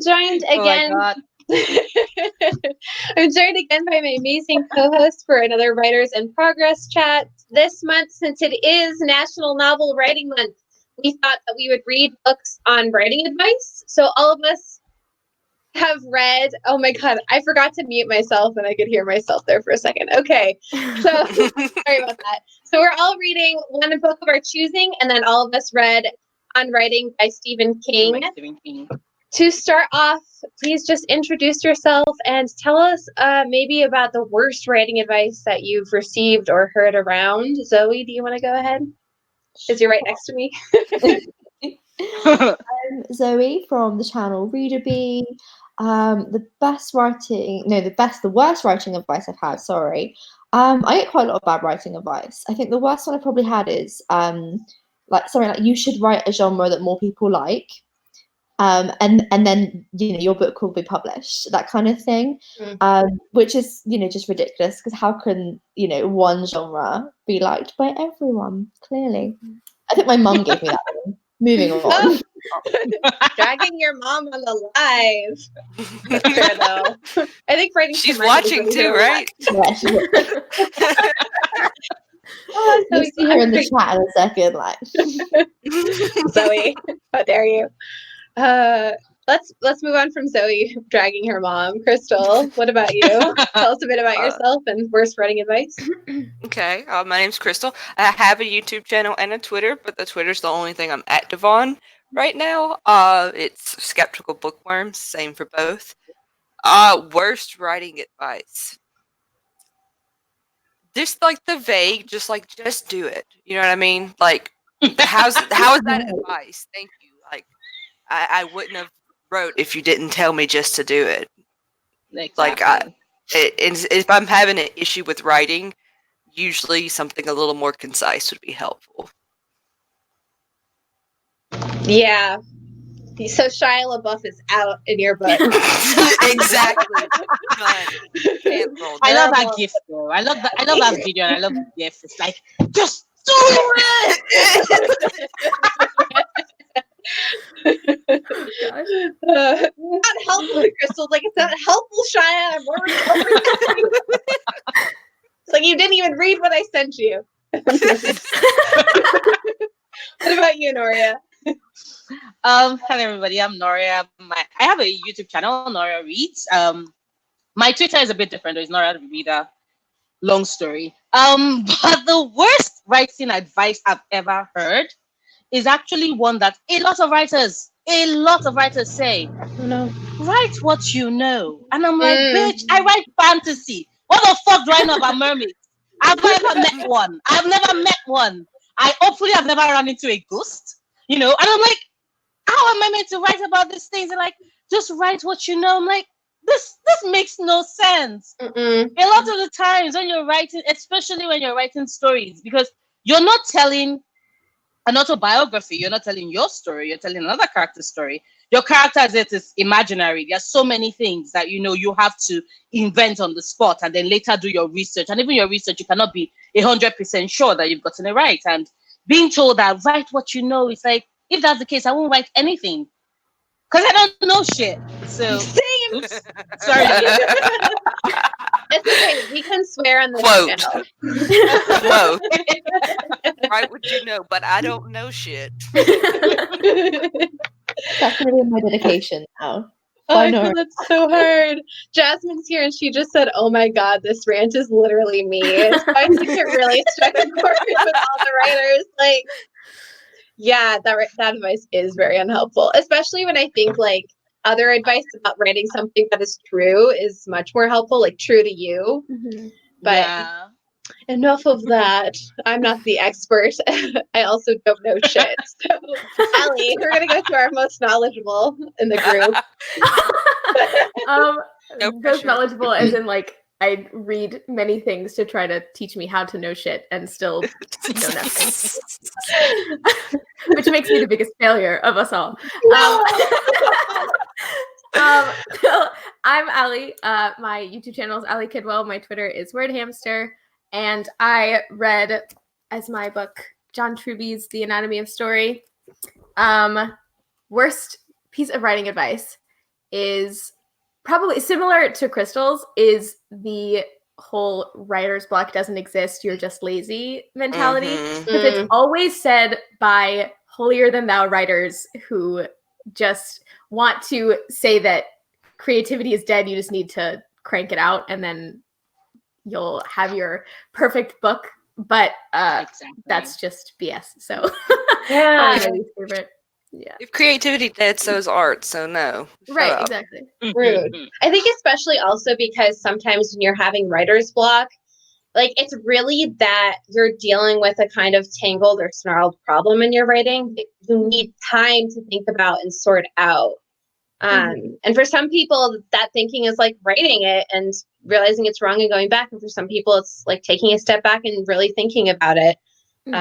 joined again. Oh my God. I'm joined again by my amazing co-host for another Writers in Progress chat. This month, since it is National Novel Writing Month, we thought that we would read books on writing advice. So all of us have read, oh my God, I forgot to mute myself and I could hear myself there for a second. Okay, so sorry about that. So we're all reading one book of our choosing, and then all of us read On Writing by Stephen King. To start off, please just introduce yourself and tell us maybe about the worst writing advice that you've received or heard around. Zoe, do you want to go ahead? Because you're right next to me. I'm Zoe from the channel Readerbee. The worst writing advice I've had, sorry. I get quite a lot of bad writing advice. I think the worst one I probably had is like something like, you should write a genre that more people like. And then your book will be published, that kind of thing, which is just ridiculous, because how can one genre be liked by everyone? Clearly, I think my mum gave me that one. Moving on. Dragging your mom on the live. That's fair though. I think writing. She's watching too, right? Yeah, she's watching. Oh, you'll see her in the chat in a second, like. Zoe, how dare you? Let's move on from Zoe dragging her mom. Crystal, what about you? Tell us a bit about yourself and worst writing advice. Okay, my name's Crystal. I have a YouTube channel and a Twitter, but the Twitter's the only thing I'm active on right now. It's Skeptical Bookworms, same for both. Worst writing advice. Just like the vague, just do it. You know what I mean? Like, how is that advice? Thank you. Like, I wouldn't have wrote if you didn't tell me just to do it. Exactly. Like, if I'm having an issue with writing, usually something a little more concise would be helpful. Yeah. So Shia LaBeouf is out in your book. Exactly. I love that gift though. I love that video, and I love the gift. It's like, just do it. Not helpful, Crystal. Like, it's not helpful, Shia. I'm worried. It's like you didn't even read what I sent you. What about you, Noria? Hello everybody, I'm Noria. I have a YouTube channel, Noria Reads. My Twitter is a bit different, it's Noria the Reader. Long story. But the worst writing advice I've ever heard is actually one that a lot of writers say. Oh, no. Write what you know. And I'm like, bitch, I write fantasy. What the fuck do I know about mermaids? I've never met one. I've never met one. Hopefully I've never run into a ghost. And I'm like, how am I meant to write about these things? And like, just write what you know. I'm like, this makes no sense. A lot of the times when you're writing, especially when you're writing stories, because you're not telling an autobiography, you're not telling your story, you're telling another character's story. Your character is imaginary. There's so many things that you have to invent on the spot, and then later do your research. And even your research, you cannot be 100% sure that you've gotten it right. And being told that write what you know, is like, if that's the case, I won't write anything, because I don't know shit. So, same. Oops, sorry. It's okay. We can swear on this channel. Quote. Write what you know, but I don't know shit. That's going to be my dedication now. Oh, I feel that's so hard. Jasmine's here, and she just said, "Oh my God, this rant is literally me." I think it really struck a chord with all the writers. Like, yeah, that advice is very unhelpful, especially when I think like other advice about writing something that is true is much more helpful, like true to you. But enough of that. I'm not the expert. I also don't know shit. So, Allie, we're gonna go to our most knowledgeable in the group. Most knowledgeable as in like I read many things to try to teach me how to know shit and still know nothing. Which makes me the biggest failure of us all. I'm Allie. My YouTube channel is Allie Kidwell. My Twitter is WordHamster. And I read as my book John Truby's The Anatomy of Story. Worst piece of writing advice is probably similar to Crystal's, is the whole writer's block doesn't exist, you're just lazy mentality. Because it's always said by holier-than-thou writers who just want to say that creativity is dead, you just need to crank it out, and then you'll have your perfect book. But that's just BS. So Yeah. my least favorite. Yeah. If creativity dead, so is art. So no. Shut Right, up. exactly. Rude. I think especially also because sometimes when you're having writer's block, like it's really that you're dealing with a kind of tangled or snarled problem in your writing that you need time to think about and sort out. And for some people, that thinking is like writing it and realizing it's wrong and going back. And for some people, it's like taking a step back and really thinking about it. So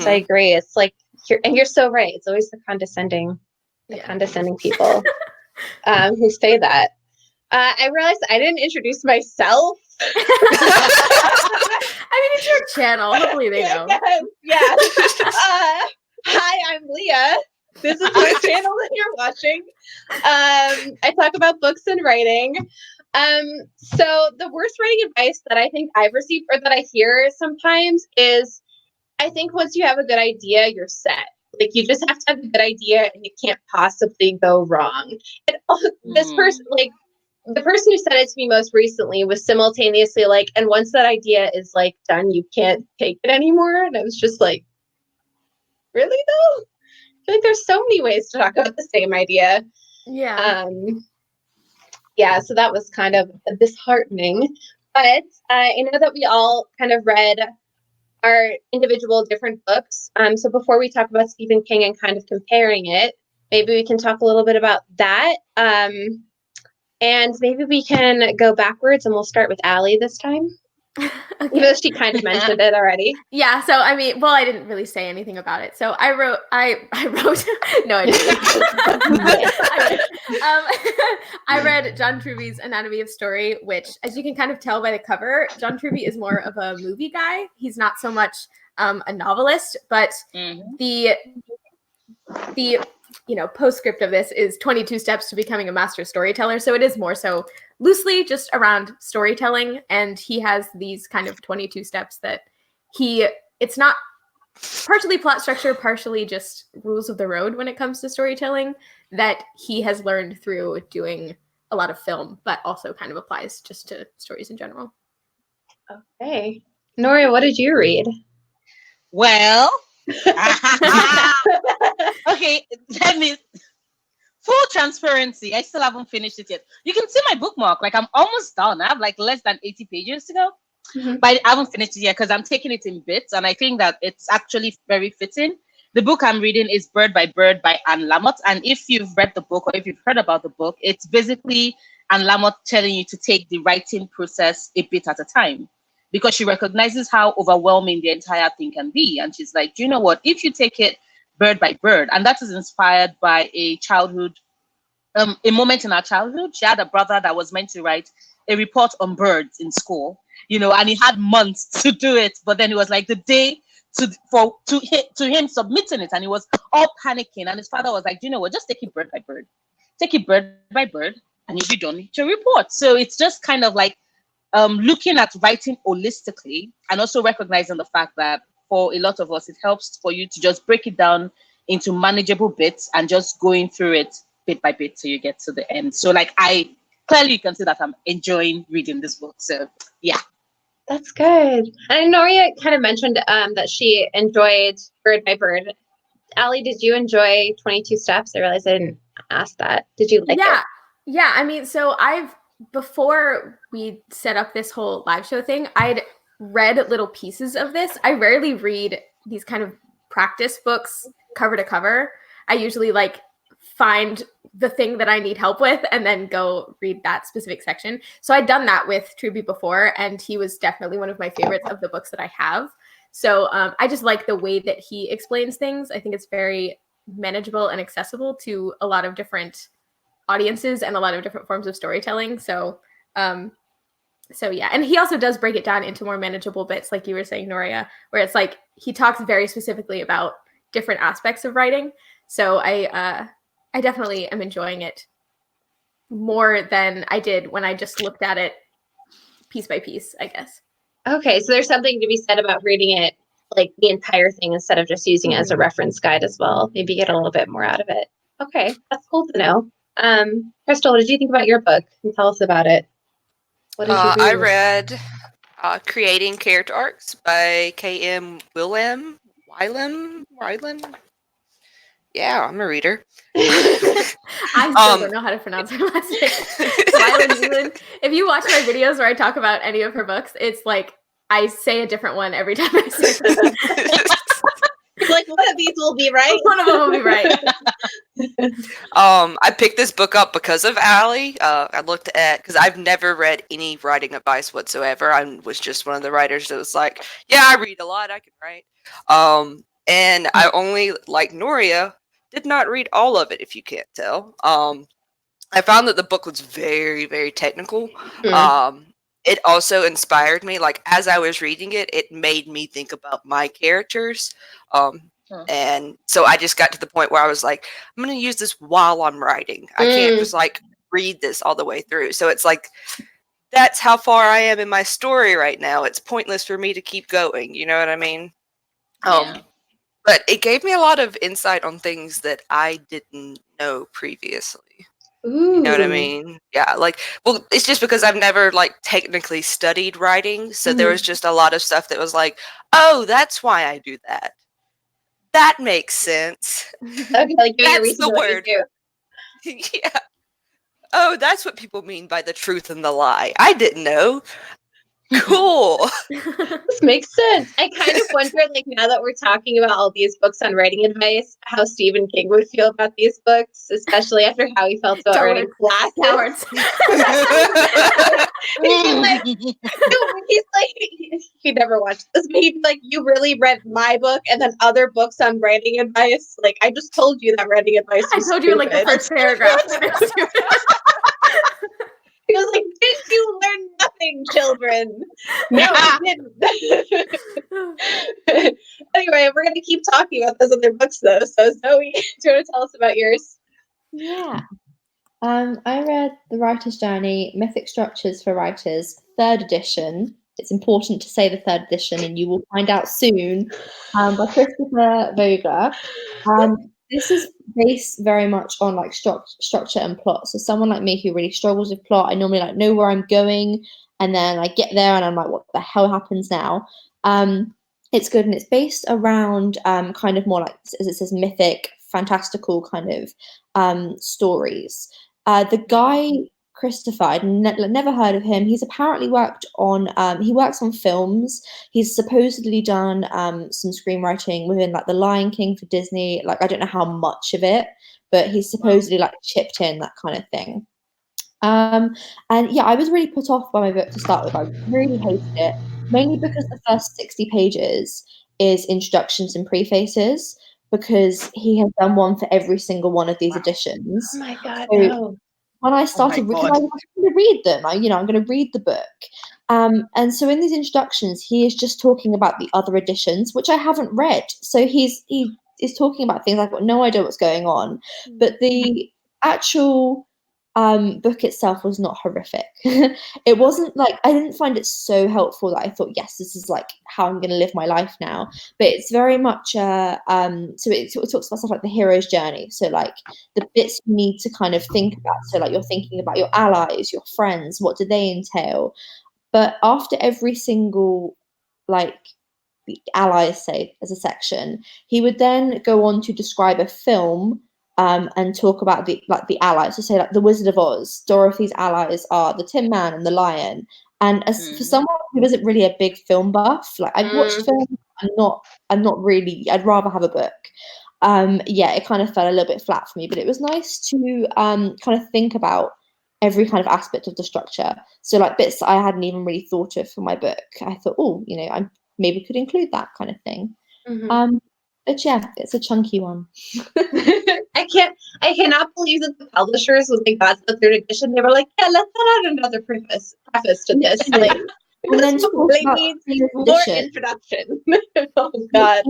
I agree. It's like, you're so right. It's always the condescending people who say that. I realized I didn't introduce myself. I mean, it's your channel. Hopefully they know. Yeah. Hi, I'm Leah. This is my channel that you're watching. I talk about books and writing. So the worst writing advice that I think I've received or that I hear sometimes is, I think once you have a good idea, you're set. Like you just have to have a good idea and it can't possibly go wrong. And this person, like the person who said it to me most recently was simultaneously like, and once that idea is like done, you can't take it anymore. And I was just like, really though? I feel like there's so many ways to talk about the same idea. Yeah. Yeah, so that was kind of disheartening. But I know that we all kind of read our individual different books. So before we talk about Stephen King and kind of comparing it, maybe we can talk a little bit about that. And maybe we can go backwards and we'll start with Allie this time. Okay. Even though she kind of mentioned it already. Yeah, so I mean, well, I didn't really say anything about it. So I wrote no, I didn't. I read John Truby's Anatomy of Story, which, as you can kind of tell by the cover, John Truby is more of a movie guy. He's not so much a novelist, but the postscript of this is 22 steps to becoming a master storyteller. So it is more so loosely just around storytelling. And he has these kind of 22 steps that it's not partially plot structure, partially just rules of the road when it comes to storytelling that he has learned through doing a lot of film, but also kind of applies just to stories in general. Okay. Noria, what did you read? Well, okay, full transparency, I still haven't finished it yet. You can see my bookmark, like I'm almost done. I have like less than 80 pages to go, but I haven't finished it yet because I'm taking it in bits, and I think that it's actually very fitting. The book I'm reading is Bird by Anne Lamott, and if you've read the book or if you've heard about the book, it's basically Anne Lamott telling you to take the writing process a bit at a time, because she recognizes how overwhelming the entire thing can be. And she's like, do you know what? If you take it bird by bird, and that is inspired by a moment in her childhood. She had a brother that was meant to write a report on birds in school, and he had months to do it. But then it was like the day to him submitting it, and he was all panicking. And his father was like, do you know what? Just take it bird by bird. Take it bird by bird, and you'll be done with your report. So it's just kind of like looking at writing holistically, and also recognizing the fact that for a lot of us, it helps for you to just break it down into manageable bits and just going through it bit by bit till you get to the end. So like you can see that I'm enjoying reading this book. So yeah. That's good. And Noria kind of mentioned that she enjoyed Bird by Bird. Allie, did you enjoy 22 Steps? I realized I didn't ask that. Did you like it? Yeah. I mean, so before we set up this whole live show thing, I'd read little pieces of this. I rarely read these kind of practice books cover to cover. I usually find the thing that I need help with and then go read that specific section. So I'd done that with Truby before, and he was definitely one of my favorites of the books that I have. So I just like the way that he explains things. I think it's very manageable and accessible to a lot of different audiences and a lot of different forms of storytelling. So yeah, and he also does break it down into more manageable bits, like you were saying, Noria, where it's like he talks very specifically about different aspects of writing. So I definitely am enjoying it. more than I did when I just looked at it piece by piece, I guess. Okay, so there's something to be said about reading it like the entire thing instead of just using it as a reference guide as well. Maybe get a little bit more out of it. Okay, that's cool to know. Crystal, what did you think about your book? Can you tell us about it? What did you read? I read Creating Character Arcs by K.M. Weiland. Yeah, I'm a reader. I still don't know how to pronounce her last name. Weiland. If you watch my videos where I talk about any of her books, it's like I say a different one every time I say it. Like, one of these will be right. One of them will be right. I picked this book up because of Allie. I looked at, because I've never read any writing advice whatsoever. I was just one of the writers that was like, yeah, I read a lot, I can write. And I only, like Noria, did not read all of it, if you can't tell. I found that the book was very, very technical. It also inspired me. Like, as I was reading it, it made me think about my characters. And so I just got to the point where I was like, I'm going to use this while I'm writing. I can't just like read this all the way through. So it's like, that's how far I am in my story right now. It's pointless for me to keep going. You know what I mean? But it gave me a lot of insight on things that I didn't know previously. You know what I mean? Yeah, like, well, it's just because I've never, like, technically studied writing, so there was just a lot of stuff that was like, oh, that's why I do that. That makes sense. Okay, like, that's the word. Yeah. Oh, that's what people mean by the truth and the lie. I didn't know. Cool. This makes sense. I kind of wonder, like, now that we're talking about all these books on writing advice, how Stephen King would feel about these books, especially after how he felt about writing classes. He's like, he never watched this, but he'd be like, you really read my book and then other books on writing advice? Like, I just told you that writing advice was I told you in, like, the first paragraph. He was like, did you learn nothing, children? No, I didn't. Anyway, we're going to keep talking about those other books, though. So, Zoe, do you want to tell us about yours? Yeah. I read The Writer's Journey, Mythic Structures for Writers, 3rd edition. It's important to say the 3rd edition, and you will find out soon, by Christopher Vogler. This is based very much on like structure and plot. So someone like me who really struggles with plot, I normally like know where I'm going, and then I get there and I'm like, what the hell happens now? It's good, and it's based around kind of more like, as it says, mythic, fantastical kind of stories. The guy Christopher, I'd never heard of him. He's apparently worked on, he works on films. He's supposedly done some screenwriting within like The Lion King for Disney. Like, I don't know how much of it, but he's supposedly like chipped in, that kind of thing. And yeah, I was really put off by my book to start with. I really hated it, mainly because the first 60 pages is introductions and prefaces, because he has done one for every single one of these editions. Oh my God, so, no. When I started, because I was going to read them, I'm going to read the book. And so in these introductions, he is just talking about the other editions, which I haven't read. So he is talking about things I've got no idea what's going on. But the actual book itself was not horrific. It wasn't like, I didn't find it so helpful that I thought, yes, this is like how I'm going to live my life now. But it's very much so it talks about stuff like the hero's journey, so like the bits you need to kind of think about. So like, you're thinking about your allies, your friends, what do they entail? But after every single, like, the allies, say, as a section, he would then go on to describe a film and talk about the allies. So say like The Wizard of Oz, Dorothy's allies are the Tin Man and the Lion. And as for someone who isn't really a big film buff, like, I've watched films, I'm not really, I'd rather have a book. Yeah, it kind of fell a little bit flat for me, but it was nice to kind of think about every kind of aspect of the structure. So like bits that I hadn't even really thought of for my book, I thought, oh, I maybe could include that kind of thing. But yeah, it's a chunky one. I cannot believe that the publishers, when they got the 3rd edition, they were like, yeah, let's add another preface to this. Like, and then this really needs more introduction. Oh God.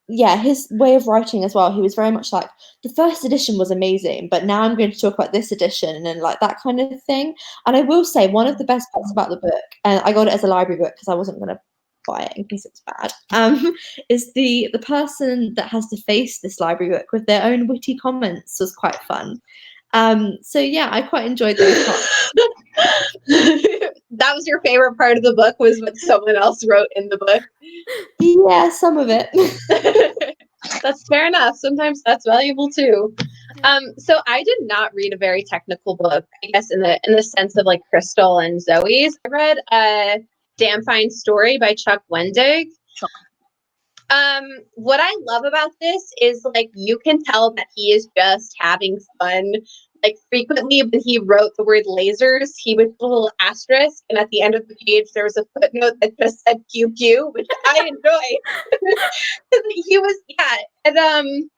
his way of writing as well. He was very much like, the first edition was amazing, but now I'm going to talk about this edition and like that kind of thing. And I will say one of the best parts about the book, and I got it as a library book because I wasn't going to buy it in case it's bad, is the person that has to face this library book with their own witty comments was quite fun. So yeah, I quite enjoyed those parts. That was your favorite part of the book, was what someone else wrote in the book? Yeah, some of it. That's fair enough. Sometimes that's valuable too. So I did not read a very technical book, I guess, in the sense of like Crystal and Zoe's. I read a Damn Fine Story by Chuck Wendig. What I love about this is like you can tell that he is just having fun. Like frequently when he wrote the word lasers, he would put a little asterisk, and at the end of the page there was a footnote that just said QQ, which I enjoyed. He was and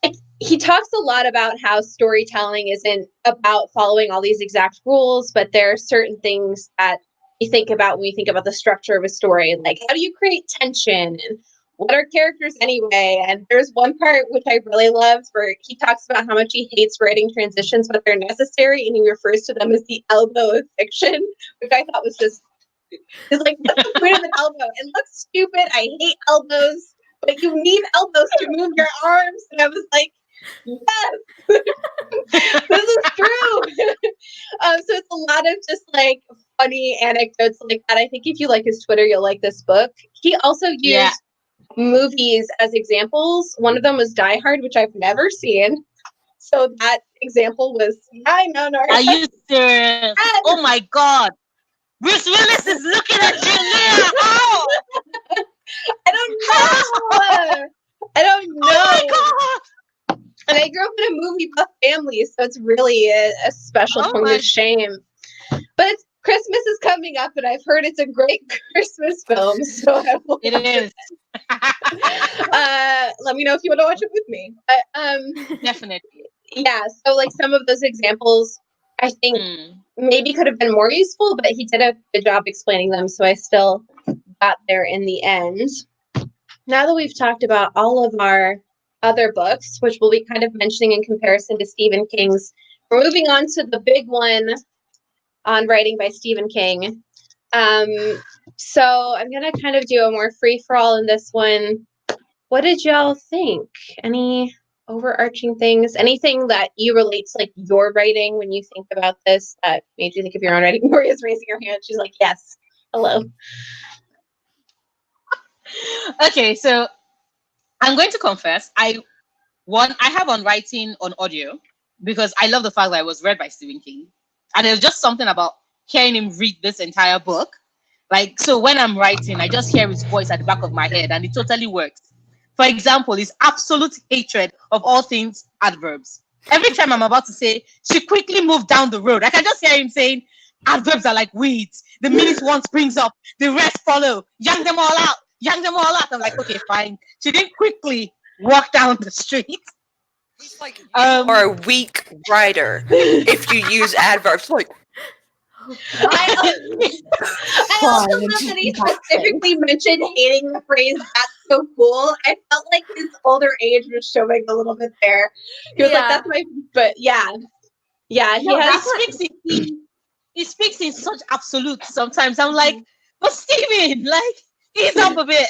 like, he talks a lot about how storytelling isn't about following all these exact rules, but there are certain things that you think about when you think about the structure of a story, like how do you create tension and what are characters anyway? And there's one part which I really loved where he talks about how much he hates writing transitions, but they're necessary, and he refers to them as the elbow of fiction, which I thought was just, it's like, what's the point of an elbow? It looks stupid. I hate elbows, but you need elbows to move your arms. And I was like, yes, this is true. So it's a lot of just like funny anecdotes like that. I think if you like his Twitter, you'll like this book. He also used movies as examples. One of them was Die Hard, which I've never seen. So that example was, I know. Are you serious? Oh my God. Bruce Willis is looking at you now. How? I don't know. Oh my God. And I grew up in a movie buff family, so it's really a special point of shame. But Christmas is coming up, and I've heard it's a great Christmas film. So it is. Let me know if you want to watch it with me. But, definitely. Yeah. So like some of those examples, I think maybe could have been more useful, but he did a good job explaining them. So I still got there in the end. Now that we've talked about all of our other books, which we'll be kind of mentioning in comparison to Stephen King's, we're moving on to the big one on writing by Stephen King. So I'm going to kind of do a more free-for-all in this one. What did y'all think? Any overarching things? Anything that you relate to like your writing when you think about this that made you think of your own writing? Moria's raising her hand. She's like, yes. Hello. Okay, so I'm going to confess, I have on writing on audio because I love the fact that it was read by Stephen King. And there's just something about hearing him read this entire book. Like, so when I'm writing, I just hear his voice at the back of my head and it totally works. For example, his absolute hatred of all things adverbs. Every time I'm about to say, she quickly moved down the road, I can just hear him saying, adverbs are like weeds. The minute one springs up, the rest follow. Yank them all out. Yank them all out. I'm like, okay, fine. She didn't quickly walk down the street. It's like you are a weak writer if you use adverbs. Like, I also love that he specifically mentioned hating the phrase "that's so cool." I felt like his older age was showing a little bit there. He was like, "That's my," but yeah. He speaks in such absolutes. Sometimes I'm like, but Steven, like, ease up a bit.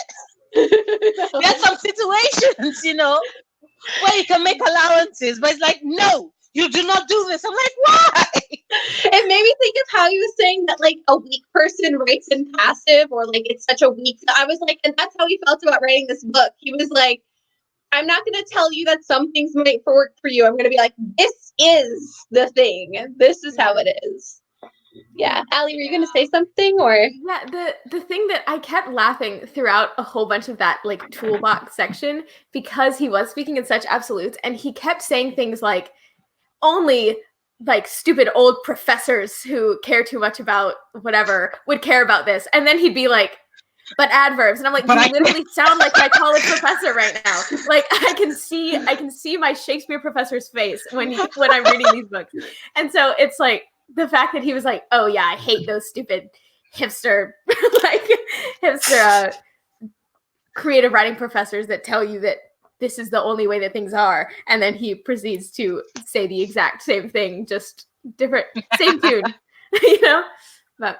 There's some situations, where you can make allowances, but it's like, no, you do not do this. I'm like, why? It made me think of how he was saying that like a weak person writes in passive, or like it's such a weak. I was like, and that's how he felt about writing this book. He was like, I'm not going to tell you that some things might work for you. I'm going to be like, this is the thing. This is how it is. Yeah. Allie, were you going to say something or? Yeah, the thing that I kept laughing throughout a whole bunch of that like toolbox section, because he was speaking in such absolutes and he kept saying things like, only like stupid old professors who care too much about whatever would care about this. And then he'd be like, but adverbs. And I'm like, you literally sound like my college professor right now. Like I can see my Shakespeare professor's face when I'm reading these books. And so it's like the fact that he was like, oh yeah, I hate those stupid hipster creative writing professors that tell you that this is the only way that things are, and then he proceeds to say the exact same thing, just different, same tune, you know? But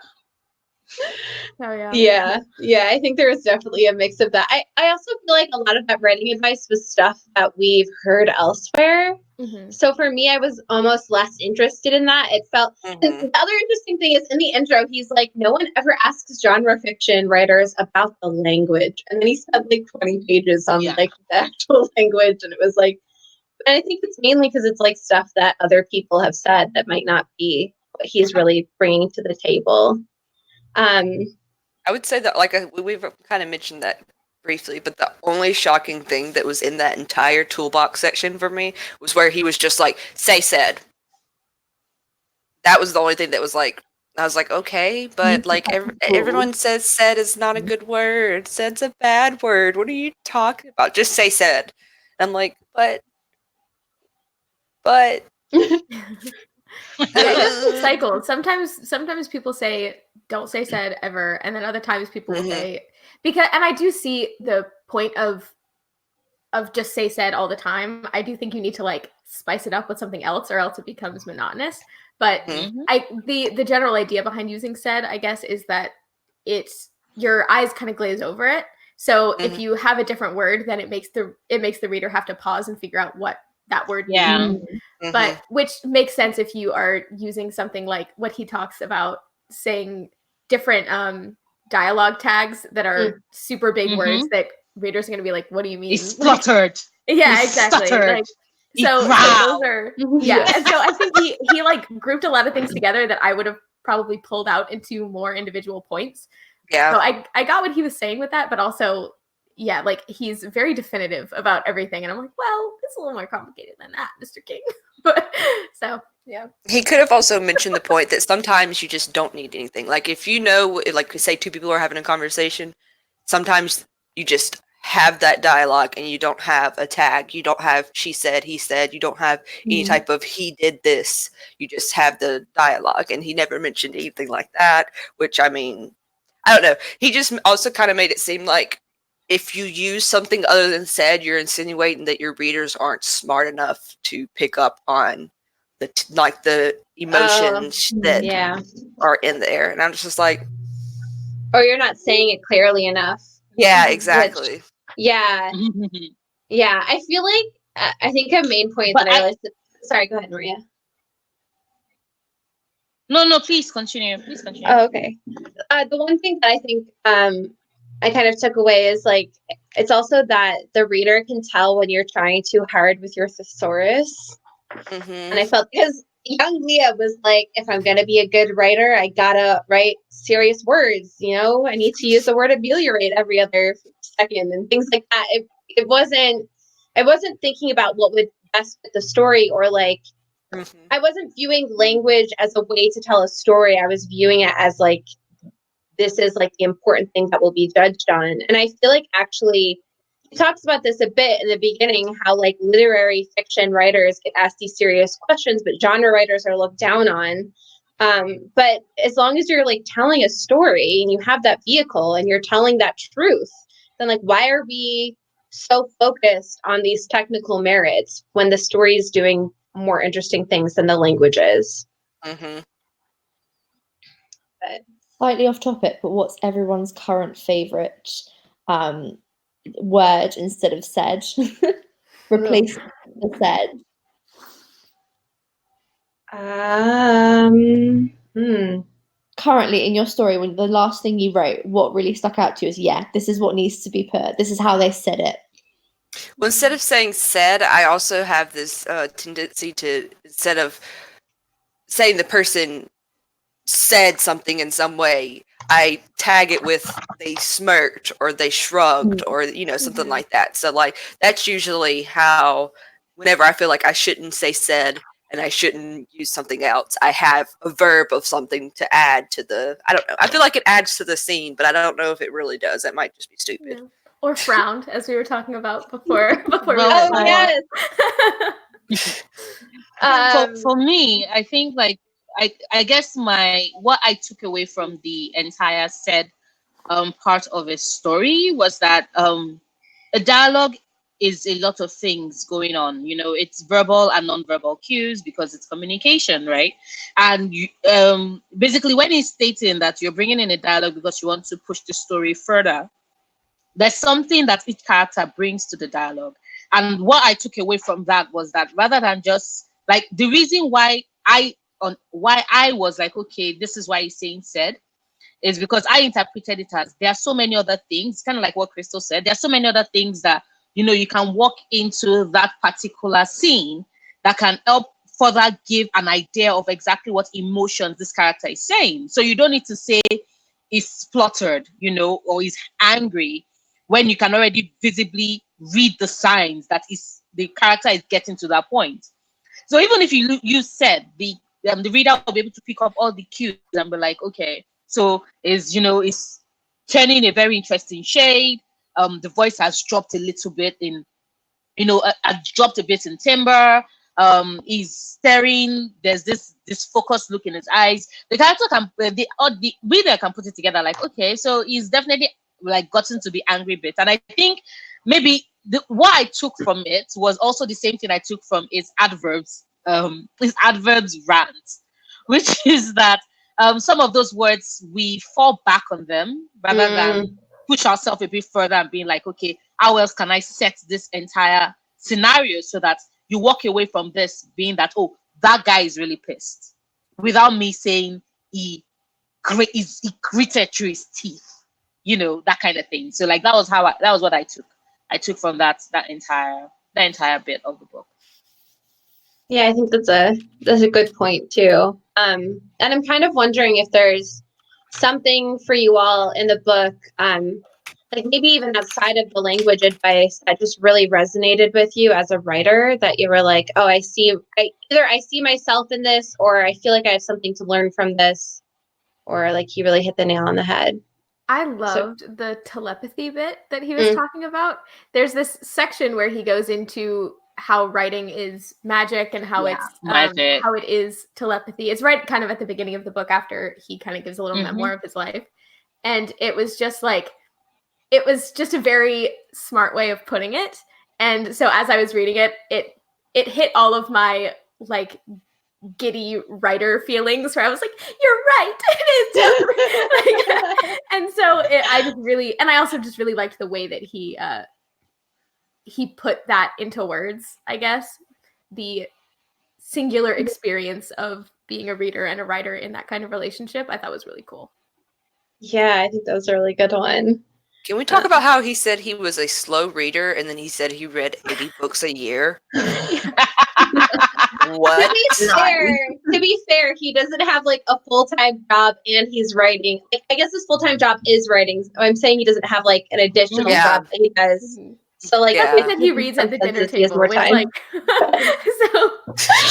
oh yeah. Yeah, I think there was definitely a mix of that. I also feel like a lot of that writing advice was stuff that we've heard elsewhere. Mm-hmm. So for me, I was almost less interested in that. It felt the other interesting thing is in the intro, he's like, no one ever asks genre fiction writers about the language. And then he spent like 20 pages on like the actual language. And it was like, and I think it's mainly because it's like stuff that other people have said that might not be what he's really bringing to the table. I would say that, like, we've kind of mentioned that briefly, but the only shocking thing that was in that entire toolbox section for me was where he was just like, say said. That was the only thing that was like, I was like, okay, but like everyone says said is not a good word. Said's a bad word. What are you talking about? Just say said. And I'm like, but. It's cycled. Sometimes people say don't say said ever, and then other times people will say, because, and I do see the point of just say said all the time. I do think you need to like spice it up with something else, or else it becomes monotonous. But the general idea behind using said, I guess, is that it's your eyes kind of glaze over it. So if you have a different word, then it makes the reader have to pause and figure out what that word means. But which makes sense if you are using something like what he talks about, saying different dialogue tags that are super big words that readers are going to be like, what do you mean? He spluttered. Yeah, exactly. Like, so those are and so I think he like grouped a lot of things together that I would have probably pulled out into more individual points. So I got what he was saying with that, but also like he's very definitive about everything, and I'm like, well, it's a little more complicated than that, Mr. King. So yeah, he could have also mentioned the point that sometimes you just don't need anything. Like if you know, like say two people are having a conversation, sometimes you just have that dialogue and you don't have a tag. You don't have she said, he said. You don't have any type of he did this. You just have the dialogue, and he never mentioned anything like that. Which, I mean, I don't know. He just also kind of made it seem like if you use something other than said, you're insinuating that your readers aren't smart enough to pick up on the emotions that are in there. And I'm just like, or you're not saying it clearly enough. Yeah, exactly. Which, yeah. I feel like I think a main point that I realized. Sorry, go ahead, Maria. No, please continue. Oh, okay. The one thing that I think I kind of took away is like it's also that the reader can tell when you're trying too hard with your thesaurus. And I felt because young Leah was like, if I'm gonna be a good writer, I gotta write serious words. You know, I need to use the word ameliorate every other second and things like that. I wasn't thinking about what would best fit the story, or like I wasn't viewing language as a way to tell a story. I was viewing it as like, this is like the important thing that will be judged on. And I feel like actually he talks about this a bit in the beginning, how like literary fiction writers get asked these serious questions, but genre writers are looked down on. But as long as you're like telling a story and you have that vehicle and you're telling that truth, then like, why are we so focused on these technical merits when the story is doing more interesting things than the language is? But slightly off topic, but what's everyone's current favorite word instead of said? Replace the said. Currently in your story, when the last thing you wrote, what really stuck out to you is, this is what needs to be put. This is how they said it. Well, instead of saying said, I also have this tendency to, instead of saying the person said something in some way, I tag it with they smirked or they shrugged or, something like that. So, like, that's usually how, whenever I feel like I shouldn't say said and I shouldn't use something else, I have a verb of something to add to I don't know. I feel like it adds to the scene, but I don't know if it really does. That might just be stupid. Yeah. Or frowned, as we were talking about before. Yes. For me, I think like I guess what I took away from the entire said part of a story was that a dialogue is a lot of things going on. You know, it's verbal and non-verbal cues because it's communication, right? And you, basically, when he's stating that you're bringing in a dialogue because you want to push the story further, there's something that each character brings to the dialogue. And what I took away from that was that rather than just like the reason why I was like, okay, this is why he's saying said, is because I interpreted it as there are so many other things, kind of like what Crystal said. There are so many other things that, you know, you can walk into that particular scene that can help further give an idea of exactly what emotions this character is saying. So you don't need to say he's fluttered, you know, or he's angry when you can already visibly read the signs that the character is getting to that point. So even if you said the reader will be able to pick up all the cues and be like, okay, so is turning a very interesting shade. The voice has dropped a little bit in, dropped a bit in timbre. He's staring. There's this focused look in his eyes. The character can, the reader can put it together like, okay, so he's definitely like gotten to be angry bit. And I think maybe what I took from it was also the same thing I took from his adverbs rant, which is that some of those words we fall back on them rather than push ourselves a bit further and being like, okay, how else can I set this entire scenario so that you walk away from this being that, oh, that guy is really pissed, without me saying he gritted through his teeth, you know, that kind of thing. So like that was what I took. I took from that entire bit of the book. Yeah, I think that's a good point too. And I'm kind of wondering if there's something for you all in the book, like maybe even outside of the language advice that just really resonated with you as a writer, that you were like, oh, I see myself in this, or I feel like I have something to learn from this, or like he really hit the nail on the head. I loved the telepathy bit that he was talking about. There's this section where he goes into how writing is magic and how how it is telepathy. It's right kind of at the beginning of the book after he kind of gives a little memoir of his life. And it was just a very smart way of putting it. And so as I was reading it, it hit all of my like giddy writer feelings where I was like, you're right, it is. And so I also just really liked the way that he put that into words, I guess. The singular experience of being a reader and a writer in that kind of relationship, I thought was really cool. Yeah, I think that was a really good one. Can we talk about how he said he was a slow reader and then he said he read 80 books a year? What? To be fair, he doesn't have like a full-time job and he's writing. I guess his full-time job is writing. I'm saying he doesn't have like an additional job that he does. So like he reads at the dinner table, which like so.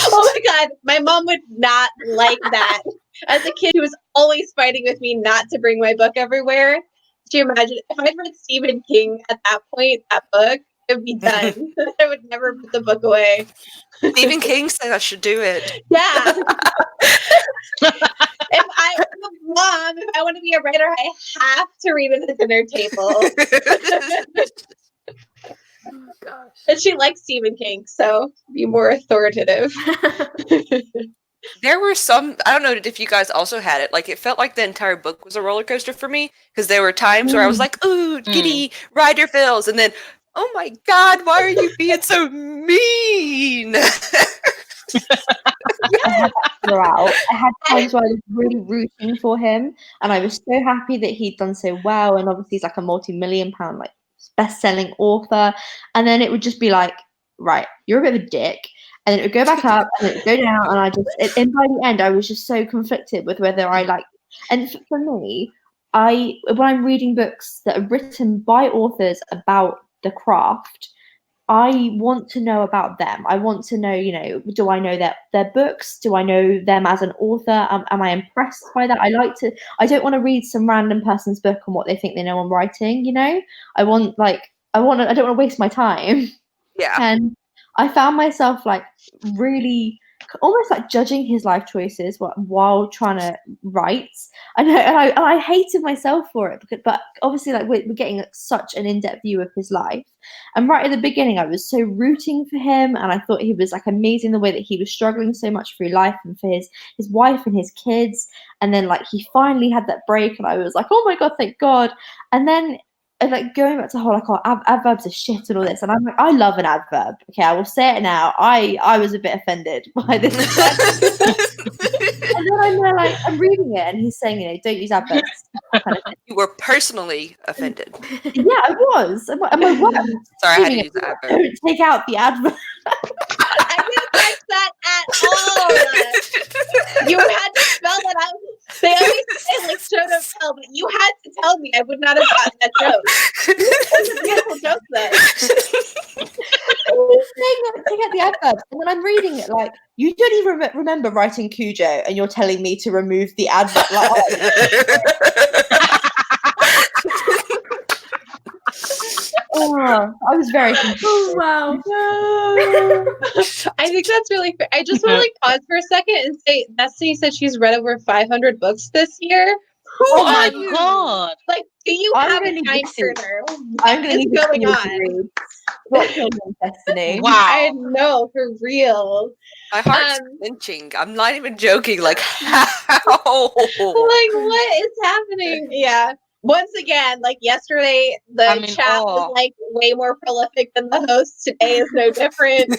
Oh my god, my mom would not like that. As a kid who was always fighting with me not to bring my book everywhere. Do you imagine if I'd read Stephen King at that point, that book, it would be done. I would never put the book away. Stephen King said I should do it. Yeah. If I want to be a writer, I have to read at the dinner table. Oh, gosh. And she likes Stephen King, so be more authoritative. There were some, I don't know if you guys also had it, like it felt like the entire book was a roller coaster for me, because there were times where I was like, ooh, giddy, rider feels, and then, oh my god, why are you being so mean? Throughout, I had times where I was really rooting for him, and I was so happy that he'd done so well, and obviously he's like a multi-million-pound like best-selling author, and then it would just be like, right, you're a bit of a dick, and then it would go back up and it would go down, and by the end I was just so conflicted with whether I like, and for me, when I'm reading books that are written by authors about the craft, I want to know about them. I want to know, do I know their books? Do I know them as an author? Am I impressed by that? I don't want to read some random person's book on what they think they know on writing, I don't want to waste my time. Yeah. And I found myself like really almost like judging his life choices while trying to write. I know, and I hated myself for it, but obviously, like we're getting such an in-depth view of his life. And right at the beginning, I was so rooting for him, and I thought he was like amazing the way that he was struggling so much through life and for his wife and his kids. And then like he finally had that break, and I was like, oh my god, thank God. And then like going back to the whole like adverbs are shit and all this, and I'm like, I love an adverb. Okay, I will say it now. I was a bit offended by this. And then I'm there, like, I'm reading it, and he's saying, don't use adverbs. Kind of thing. You were personally offended. Yeah, I was. Am I what? Sorry, I had to use the adverb. Don't take out the adverb. I didn't catch that at all. You had to spell that out. They always say like show don't tell, but you had to tell me. I would not have gotten that joke. It's a beautiful joke though. Take out the adverbs, and then I'm reading it like you don't even remember writing Cujo, and you're telling me to remove the adverb. Oh, I was very confused. Oh wow. I think that's really fair. I just want to like pause for a second and say Destiny said she's read over 500 books this year. Oh my god! Like, do you I'm have a gonna time listen. turner? I'm going to What's need going to on? What's going on, Destiny? I Wow. know, for real. My heart's clenching. I'm not even joking. Like, how? Like, what is happening? Yeah. Once again, like yesterday, the I'm in chat awe. was like way more prolific than the host. Today is no different.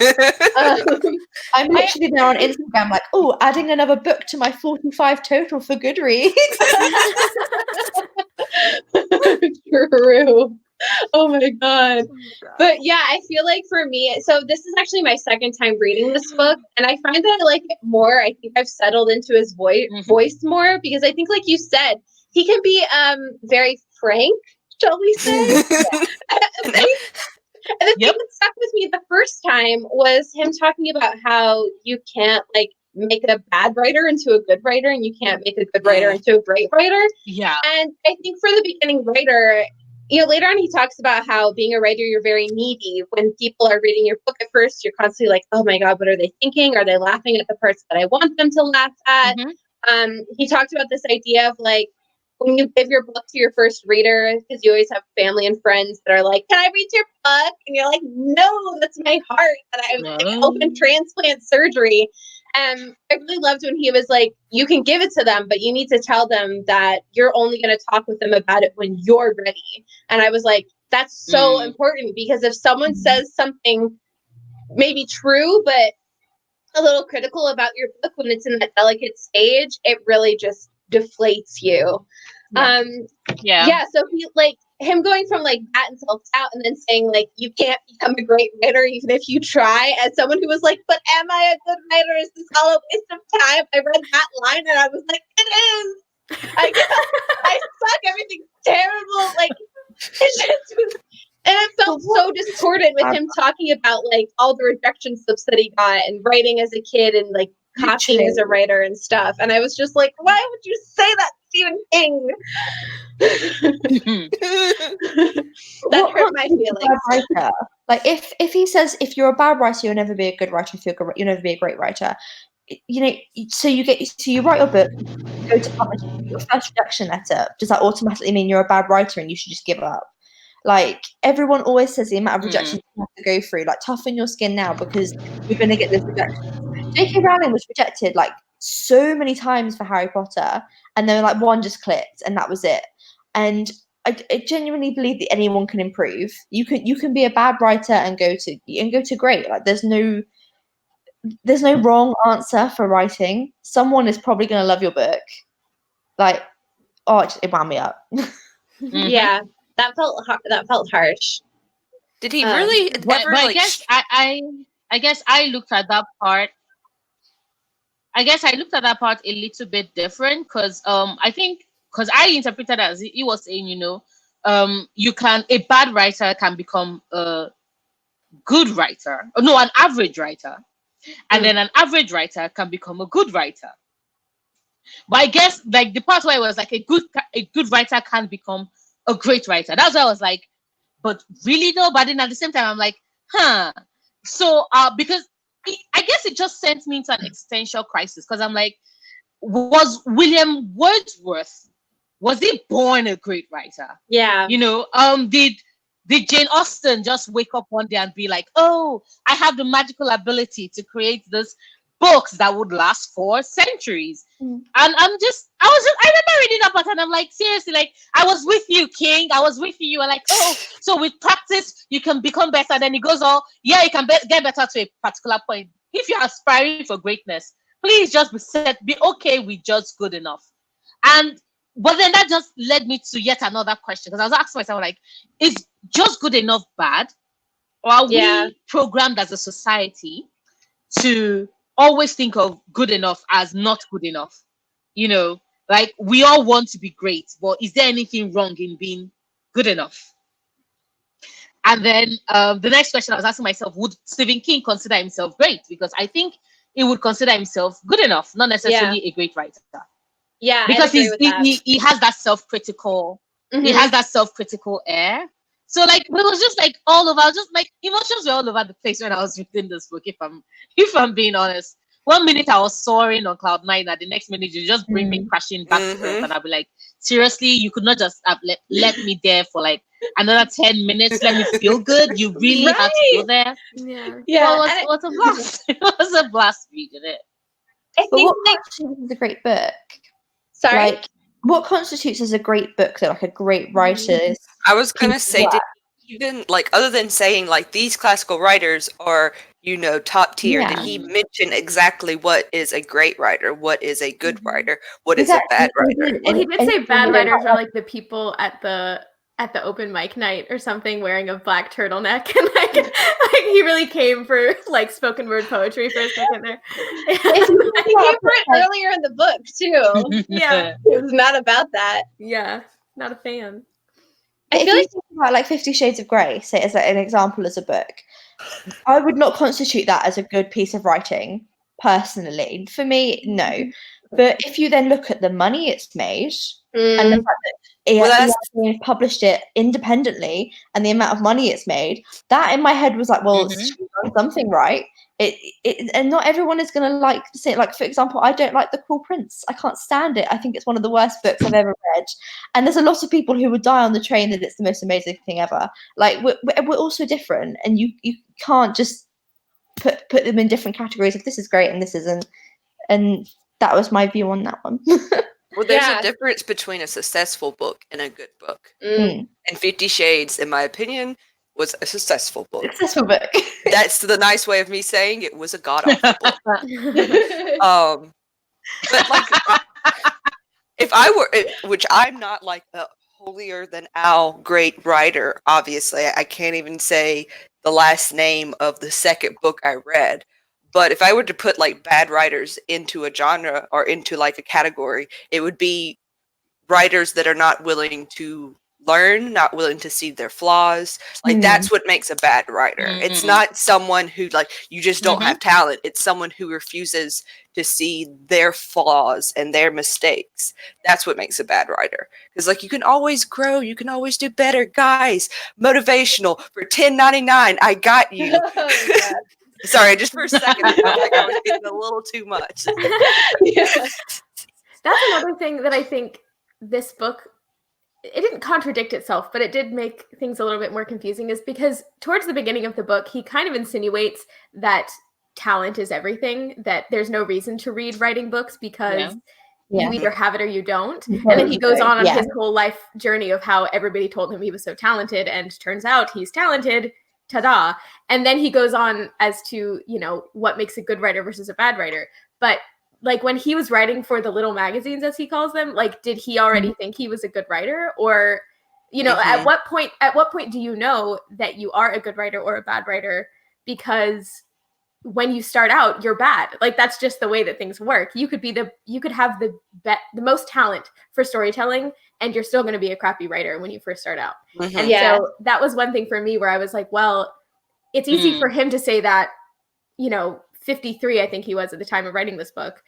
I'm literally there on Instagram like, oh, adding another book to my 45 total for Goodreads. True. Oh my god. But yeah, I feel like for me, so this is actually my second time reading this book, and I find that I like it more. I think I've settled into his voice more, because I think, like you said, he can be very frank, shall we say? And the thing that stuck with me the first time was him talking about how you can't like make a bad writer into a good writer, and you can't make a good writer into a great writer. Yeah. And I think for the beginning writer, later on he talks about how being a writer, you're very needy. When people are reading your book at first, you're constantly like, oh my God, what are they thinking? Are they laughing at the parts that I want them to laugh at? Mm-hmm. He talked about this idea of like, when you give your book to your first reader, because you always have family and friends that are like, can I read your book? And you're like, no, that's my heart. And I was like open transplant surgery. And I really loved when he was like, you can give it to them, but you need to tell them that you're only going to talk with them about it when you're ready. And I was like, that's so important, because if someone says something maybe true, but a little critical about your book when it's in that delicate stage, it really just deflates you. So he like him going from like that and self-doubt, and then saying like you can't become a great writer even if you try, as someone who was like, but am I a good writer? Is this all a waste of time? I read that line and I was like, it is. I suck. Everything's terrible. Like it just was, and it felt so distorted with him talking about like all the rejection slips that he got and writing as a kid and like copying as a writer and stuff. And I was just like, why would you say that, Stephen King? That hurt my feelings. Like if he says, if you're a bad writer, you'll never be a good writer. If you'll never be a great writer. So you write your book, go to publish your first rejection letter. Does that automatically mean you're a bad writer and you should just give up? Like everyone always says, the amount of rejections you have to go through, like toughen your skin now because you're going to get this rejection. J.K. Rowling was rejected like so many times for Harry Potter, and then like one just clicked, and that was it. And I genuinely believe that anyone can improve. You can be a bad writer and go to great. Like there's no wrong answer for writing. Someone is probably going to love your book. Like, it wound me up. Yeah, that felt harsh. Did he really ever? But I guess I guess I looked at that part. I guess I looked at that part a little bit different because I think because I interpreted as he was saying, a bad writer can become a good writer. No, an average writer. And then an average writer can become a good writer. But I guess like the part where it was like a good writer can become a great writer. That's why I was like, but really no. But then at the same time, I'm like, So because I guess it just sent me into an existential crisis because I'm like, was William Wordsworth, was he born a great writer? Yeah. You know, did Jane Austen just wake up one day and be like, oh, I have the magical ability to create this books that would last for centuries? And I remember reading about it and I'm like, seriously, like, I was with you, King. I was with you. You were like, oh, so with practice, you can become better. Then it goes on, yeah, you can get better to a particular point. If you're aspiring for greatness, please just be okay with just good enough. But then that just led me to yet another question, because I was asking myself, like, is just good enough bad? Or are we programmed as a society to always think of good enough as not good enough? You know, like, we all want to be great, but is there anything wrong in being good enough? And then the next question I was asking myself, would Stephen King consider himself great? Because I think he would consider himself good enough, not necessarily a great writer. Yeah, because he has that self-critical, he has that self-critical air. So like, it was just like all over, just like emotions were all over the place when I was reading this book. If I'm being honest, one minute I was soaring on cloud nine, and the next minute you just bring me crashing back to earth, and I'll be like, seriously, you could not just have let me there for like another 10 minutes, let me feel good. You really had to go there. It was a blast. It was a blast reading it. I think what constitutes as a great book? Sorry? Like, what constitutes as a great book that like a great writer is? I was gonna say, even like, other than saying like these classical writers are, you know, top tier, did he mention exactly what is a great writer, what is a good writer, what is a bad writer? Well, he did say bad writers are like the people at the open mic night or something wearing a black turtleneck, and like he really came for like spoken word poetry for a second there. He came for it earlier in the book too. Yeah, it was not about that. Yeah, not a fan. I feel like, about 50 Shades of Grey, say as like an example as a book, I would not constitute that as a good piece of writing personally. For me, no. But if you then look at the money it's made and the fact that it published it independently and the amount of money it's made, that in my head was like, well, it's done something right. And not everyone is going to like to say it. Like, for example, I don't like The Cruel Prince. I can't stand it. I think it's one of the worst books I've ever read. And there's a lot of people who would die on the train that it's the most amazing thing ever. Like, we're also different, and you can't just put them in different categories of this is great and this isn't. And that was my view on that one. Well, there's a difference between a successful book and a good book. And 50 Shades, in my opinion, was a successful book. Successful book. That's the nice way of me saying it was a god-awful book. But like, if I were, which I'm not like a holier than thou great writer, obviously, I can't even say the last name of the second book I read. But if I were to put like bad writers into a genre or into like a category, it would be writers that are not willing to learn, not willing to see their flaws. Like, that's what makes a bad writer. It's not someone who, like, you just don't have talent. It's someone who refuses to see their flaws and their mistakes. That's what makes a bad writer. Because, like, you can always grow. You can always do better. Guys, motivational for $10.99. I got you. Sorry, just for a second, I felt like I was getting a little too much. That's another thing that I think this book, it didn't contradict itself, but it did make things a little bit more confusing, is because towards the beginning of the book, he kind of insinuates that talent is everything, that there's no reason to read writing books because you either have it or you don't. And then he goes on his whole life journey of how everybody told him he was so talented, and turns out he's talented. Ta-da. And then he goes on as to, you know, what makes a good writer versus a bad writer. But like, when he was writing for the little magazines, as he calls them, like, did he already think he was a good writer? Or, you know, at what point do you know that you are a good writer or a bad writer? Because when you start out, you're bad. Like, that's just the way that things work. You could have the most talent for storytelling, and you're still going to be a crappy writer when you first start out. And so that was one thing for me where I was like, well, it's easy for him to say that, you know, 53, I think he was at the time of writing this book,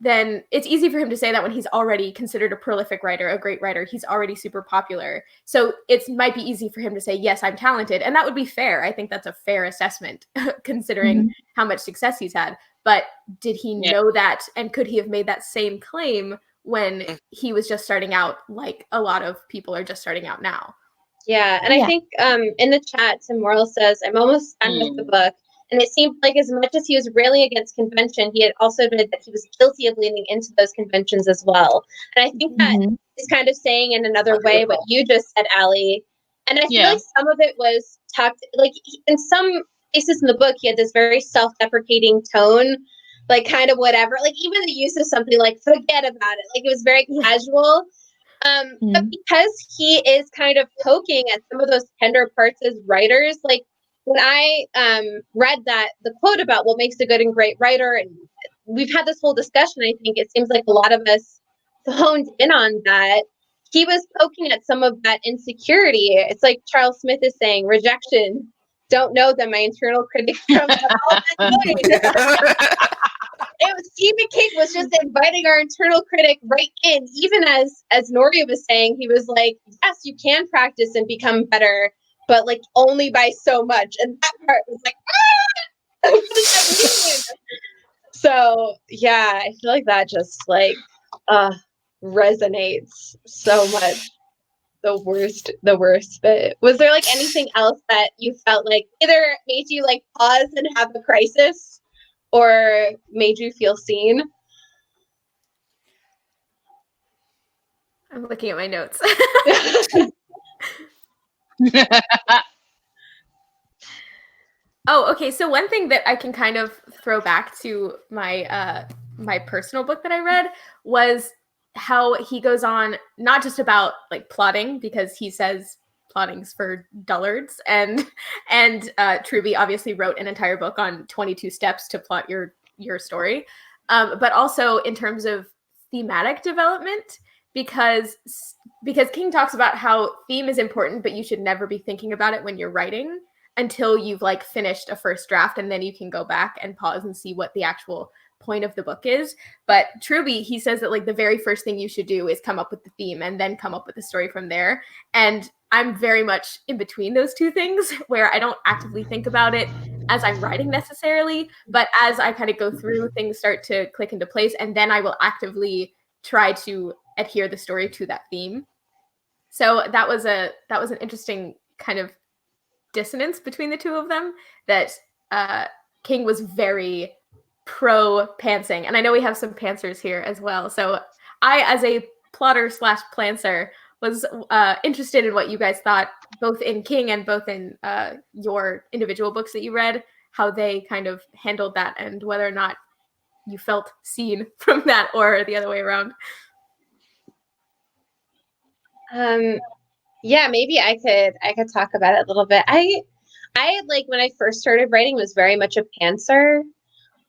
then it's easy for him to say that when he's already considered a prolific writer, a great writer. He's already super popular. So it might be easy for him to say, yes, I'm talented. And that would be fair. I think that's a fair assessment considering how much success he's had. But did he know that? And could he have made that same claim when he was just starting out, like a lot of people are just starting out now? Yeah, and I think in the chat, Tim Morrill says, I'm almost done with the book. And it seemed like as much as he was railing against convention, he had also admitted that he was guilty of leaning into those conventions as well. And I think that is kind of saying in another way what you just said, Allie. And I feel like some of it was talked, like in some places in the book, he had this very self-deprecating tone, like kind of whatever, like even the use of something like forget about it. Like it was very casual. But because he is kind of poking at some of those tender parts as writers, like when I read that the quote about what makes a good and great writer, and we've had this whole discussion, I think it seems like a lot of us honed in on that. He was poking at some of that insecurity. It's like Charles Smith is saying, rejection, don't know them, my internal critic from all that noise. Stephen King was just inviting our internal critic right in, even as Nori was saying, he was like, yes, you can practice and become better, but like only by so much. And that part was like, ah! What does that mean? So yeah, I feel like that just like resonates so much. The worst bit. Was there like anything else that you felt like either made you like pause and have a crisis, or made you feel seen? I'm looking at my notes. Oh, okay. So one thing that I can kind of throw back to my my personal book that I read was how he goes on not just about like plotting, because he says plotting's for dullards, and Truby obviously wrote an entire book on 22 steps to plot your story, but also in terms of thematic development, because King talks about how theme is important, but you should never be thinking about it when you're writing until you've like finished a first draft, and then you can go back and pause and see what the actual point of the book is. But Truby, he says that like the very first thing you should do is come up with the theme and then come up with the story from there. And I'm very much in between those two things, where I don't actively think about it as I'm writing necessarily, but as I kind of go through, things start to click into place, and then I will actively try to adhere the story to that theme. So that was an interesting kind of dissonance between the two of them, that King was very pro pantsing, and I know we have some pantsers here as well. So I, as a plotter / plantser, was interested in what you guys thought, both in King and both in your individual books that you read, how they kind of handled that, and whether or not you felt seen from that or the other way around. Yeah, maybe I could talk about it a little bit. I like when I first started writing was very much a pantser.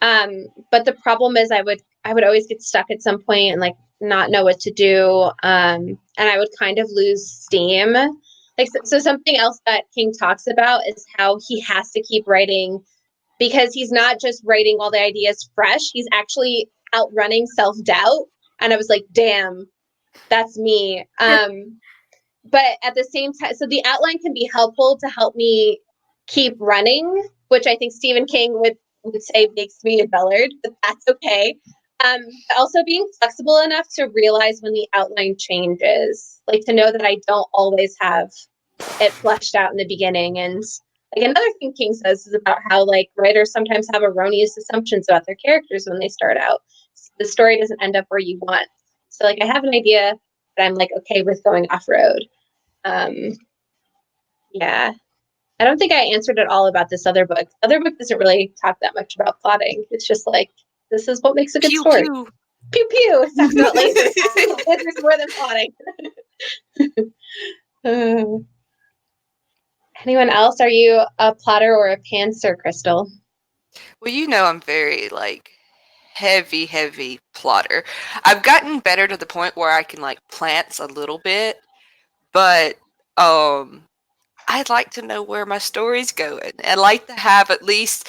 But the problem is I would always get stuck at some point and like not know what to do. And I would kind of lose steam. Like so something else that King talks about is how he has to keep writing, because he's not just writing all the ideas fresh, he's actually outrunning self-doubt. And I was like, damn, that's me. But at the same time, so the outline can be helpful to help me keep running, which I think Stephen King would say makes me a dullard, but that's okay. But also being flexible enough to realize when the outline changes, like to know that I don't always have it fleshed out in the beginning. And like another thing King says is about how like writers sometimes have erroneous assumptions about their characters when they start out. So the story doesn't end up where you want. So like I have an idea, but I'm like okay with going off road. Yeah. I don't think I answered at all about this other book. Other book doesn't really talk that much about plotting. It's just like, this is what makes a good story. Pew. Pew pew. It talks about lasers. Lasers more than plotting. Anyone else? Are you a plotter or a pantser, Crystal? Well, you know I'm very like heavy plotter. I've gotten better to the point where I can like plants a little bit, but I'd like to know where my story's going. I'd like to have at least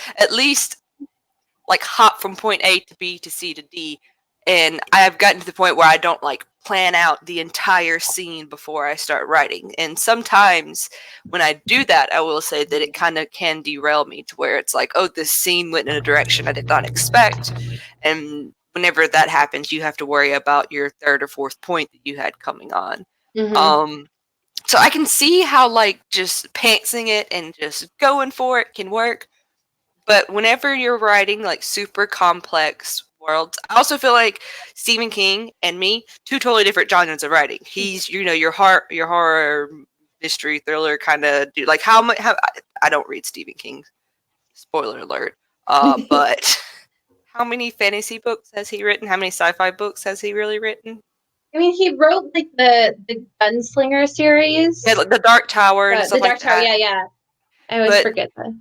like hop from point A to B to C to D And I have gotten to the point where I don't like plan out the entire scene before I start writing. And sometimes when I do that, I will say that it kind of can derail me to where it's like, oh, this scene went in a direction I did not expect. And whenever that happens, you have to worry about your third or fourth point that you had coming on. So I can see how like just pantsing it and just going for it can work. But whenever you're writing like super complex worlds, I also feel like Stephen King and me, two totally different genres of writing. He's, you know, your horror mystery thriller kind of dude. Like how much? I don't read Stephen King. Spoiler alert. But how many fantasy books has he written? How many sci-fi books has he really written? I mean, he wrote like the Gunslinger series. Yeah, like the Dark Tower and stuff the Dark like Tower, that. yeah. I always forget that.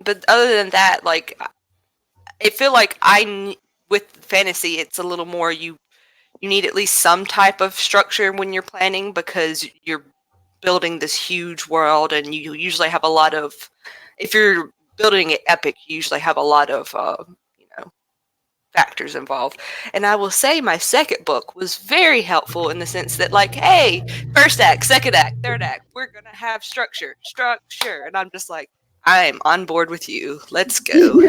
But other than that, like, I feel like with fantasy, it's a little more you need at least some type of structure when you're planning because you're building this huge world, and you usually have a lot of. If you're building it epic, you usually have a lot of factors involved. And I will say my second book was very helpful in the sense that, like, hey, first act, second act, third act, we're gonna have structure, and I'm just like, I'm on board with you. Let's go.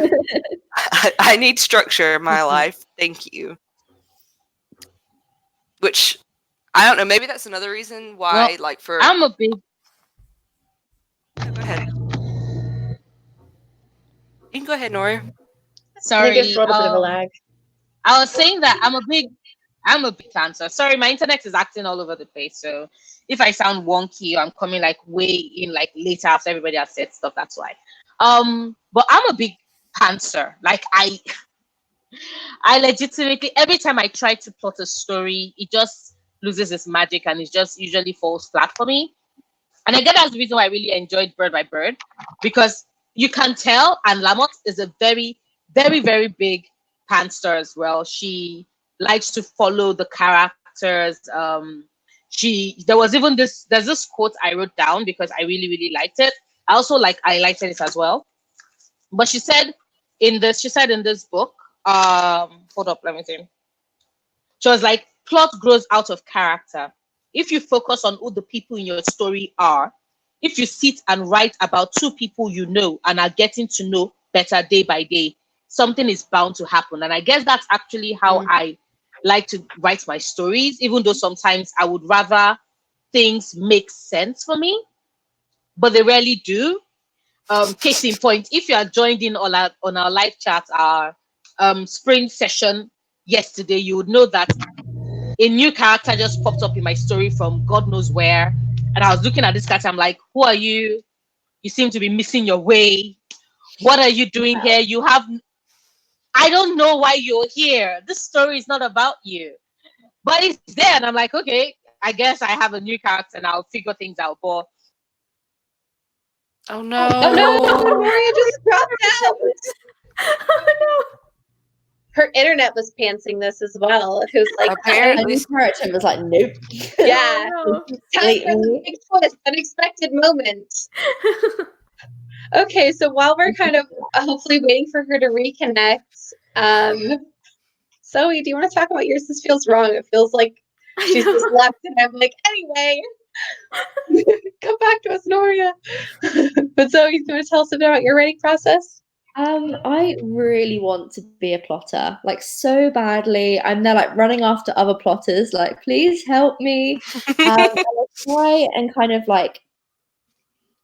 I need structure in my life. Thank you. Which, I don't know, maybe that's another reason why, I'm a big... Go ahead. You can go ahead, Nora. Sorry. I think it's a little bit of a lag. I was saying that I'm a big fan. So sorry, my internet is acting all over the place. So if I sound wonky or I'm coming like way in like later after everybody has said stuff, that's why. But I'm a big pantser. Like I legitimately, every time I try to plot a story, it just loses its magic and it just usually falls flat for me. And I guess that's the reason why I really enjoyed Bird by Bird, because you can tell, and Lamont is a very, very, very big pantser as well. She likes to follow the characters. There's this quote I wrote down because I really, really liked it. I also highlighted it as well. But she said in this book, hold up, let me see. She was like, plot grows out of character. If you focus on who the people in your story are, if you sit and write about two people you know and are getting to know better day by day, something is bound to happen. And I guess that's actually how I like to write my stories, even though sometimes I would rather things make sense for me, but they rarely do. Case in point, if you are joined in on our live chat, our spring session yesterday, you would know that a new character just popped up in my story from God knows where. And I was looking at this character, I'm like, who are you? You seem to be missing your way. What are you doing here? I don't know why you're here. This story is not about you. But it's there. And I'm like, okay, I guess I have a new character and I'll figure things out. But oh no. Maria just dropped out. Oh no. Her internet was pantsing this as well. It was like apparently this character was like, nope. Yeah. Oh, no. Time for the big twist, unexpected moment. Okay, so while we're kind of hopefully waiting for her to reconnect, Zoe, do you want to talk about yours? This feels wrong. It feels like she's just left, and I'm like, anyway, come back to us, Noria. But Zoe, do you want to tell us a bit about your writing process? I really want to be a plotter, like so badly. I'm there like running after other plotters, like, please help me. I try and kind of like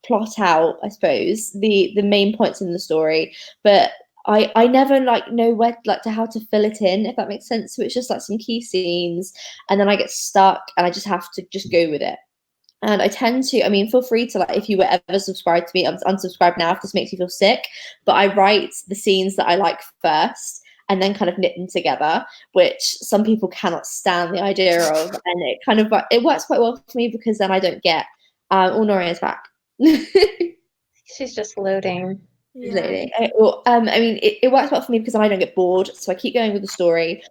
plot out, I suppose, the main points in the story, but I never like know where like to how to fill it in, if that makes sense. So it's just like some key scenes and then I get stuck and I just have to just go with it. And I tend to, I mean, feel free to, like, if you were ever subscribed to me, I'm unsubscribed now if this makes you feel sick, but I write the scenes that I like first and then kind of knit them together, which some people cannot stand the idea of. And it kind of, it works quite well for me because then I don't get, Noria's back. She's just loading. Yeah. I mean, it works well for me because then I don't get bored, so I keep going with the story.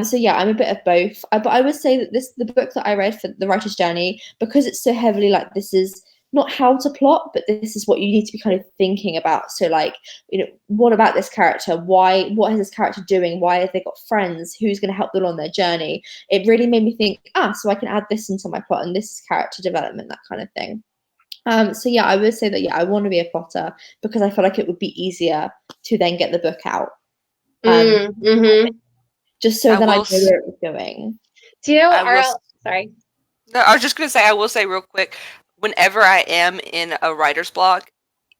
So yeah, I'm a bit of both. But I would say that the book that I read for the writer's journey, because it's so heavily like this is not how to plot, but this is what you need to be kind of thinking about. So like, you know, what about this character? What is this character doing? Why have they got friends? Who's going to help them on their journey? It really made me think, so I can add this into my plot, and this is character development, that kind of thing. So yeah, I would say that, I want to be a plotter because I feel like it would be easier to then get the book out. Just so that I know where it was going. Do you know, sorry. No, I was just going to say, I will say real quick, whenever I am in a writer's block,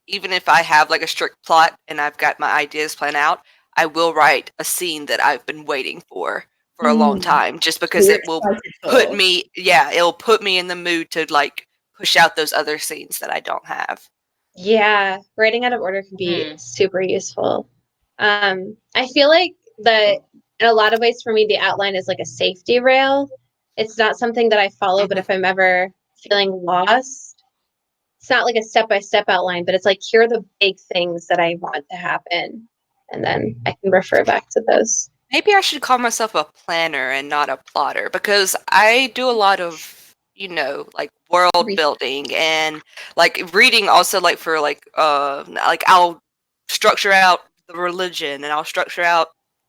even if I have like a strict plot and I've got my ideas planned out, I will write a scene that I've been waiting for a long time, just because it will put me, it'll put me in the mood to like push out those other scenes that I don't have. Yeah, writing out of order can be super useful. I feel like that in a lot of ways for me, the outline is like a safety rail. It's not something that I follow, but if I'm ever feeling lost, it's not like a step-by-step outline, but it's like, here are the big things that I want to happen. And then I can refer back to those. Maybe I should call myself a planner and not a plotter, because I do a lot of, like world building and like reading also, like for like I'll structure out the religion and I'll structure out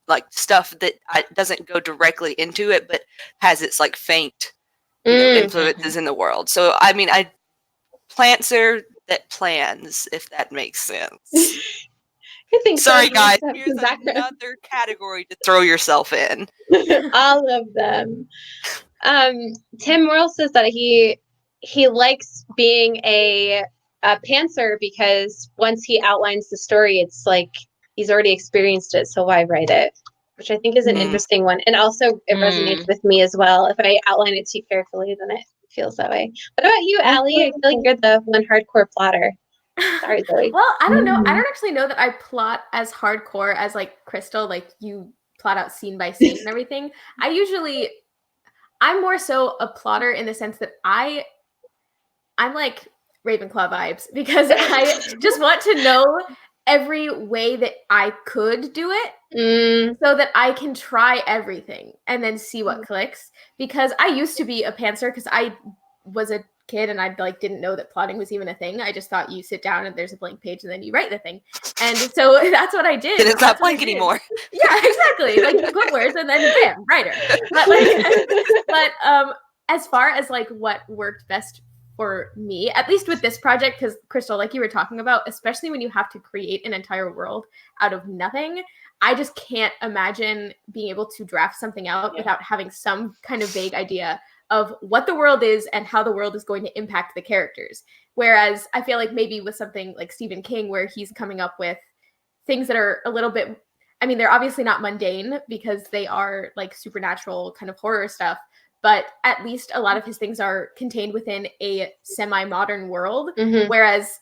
like stuff that doesn't go directly into it, but has its like faint, influences in the world. So, I mean, plantser that plans, if that makes sense. I think Sorry, guys. Here's another category to throw yourself in. All of them. Tim Morrill says that he likes being a pantser because once he outlines the story, it's like he's already experienced it, so why write it? Which I think is an interesting one. And also it resonates with me as well. If I outline it too carefully, then it feels that way. What about you, Allie? I feel like you're the one hardcore plotter. Sorry, Zoe. Well, I don't know. I don't actually know that I plot as hardcore as like Crystal, like you plot out scene by scene and everything. I'm more so a plotter in the sense that I'm like Ravenclaw vibes, because I just want to know every way that I could do it so that I can try everything and then see what clicks. Because I used to be a pantser because I was a kid and I like didn't know that plotting was even a thing. I just thought you sit down and there's a blank page and then you write the thing. And so that's what I did. And it's not blank anymore. Yeah, exactly. Like you put words and then bam, writer. But as far as like what worked best for me, at least with this project, because Crystal, like you were talking about, especially when you have to create an entire world out of nothing, I just can't imagine being able to draft something out without having some kind of vague idea of what the world is and how the world is going to impact the characters. Whereas I feel like maybe with something like Stephen King, where he's coming up with things that are a little bit, I mean, they're obviously not mundane because they are like supernatural kind of horror stuff, but at least a lot of his things are contained within a semi-modern world. Whereas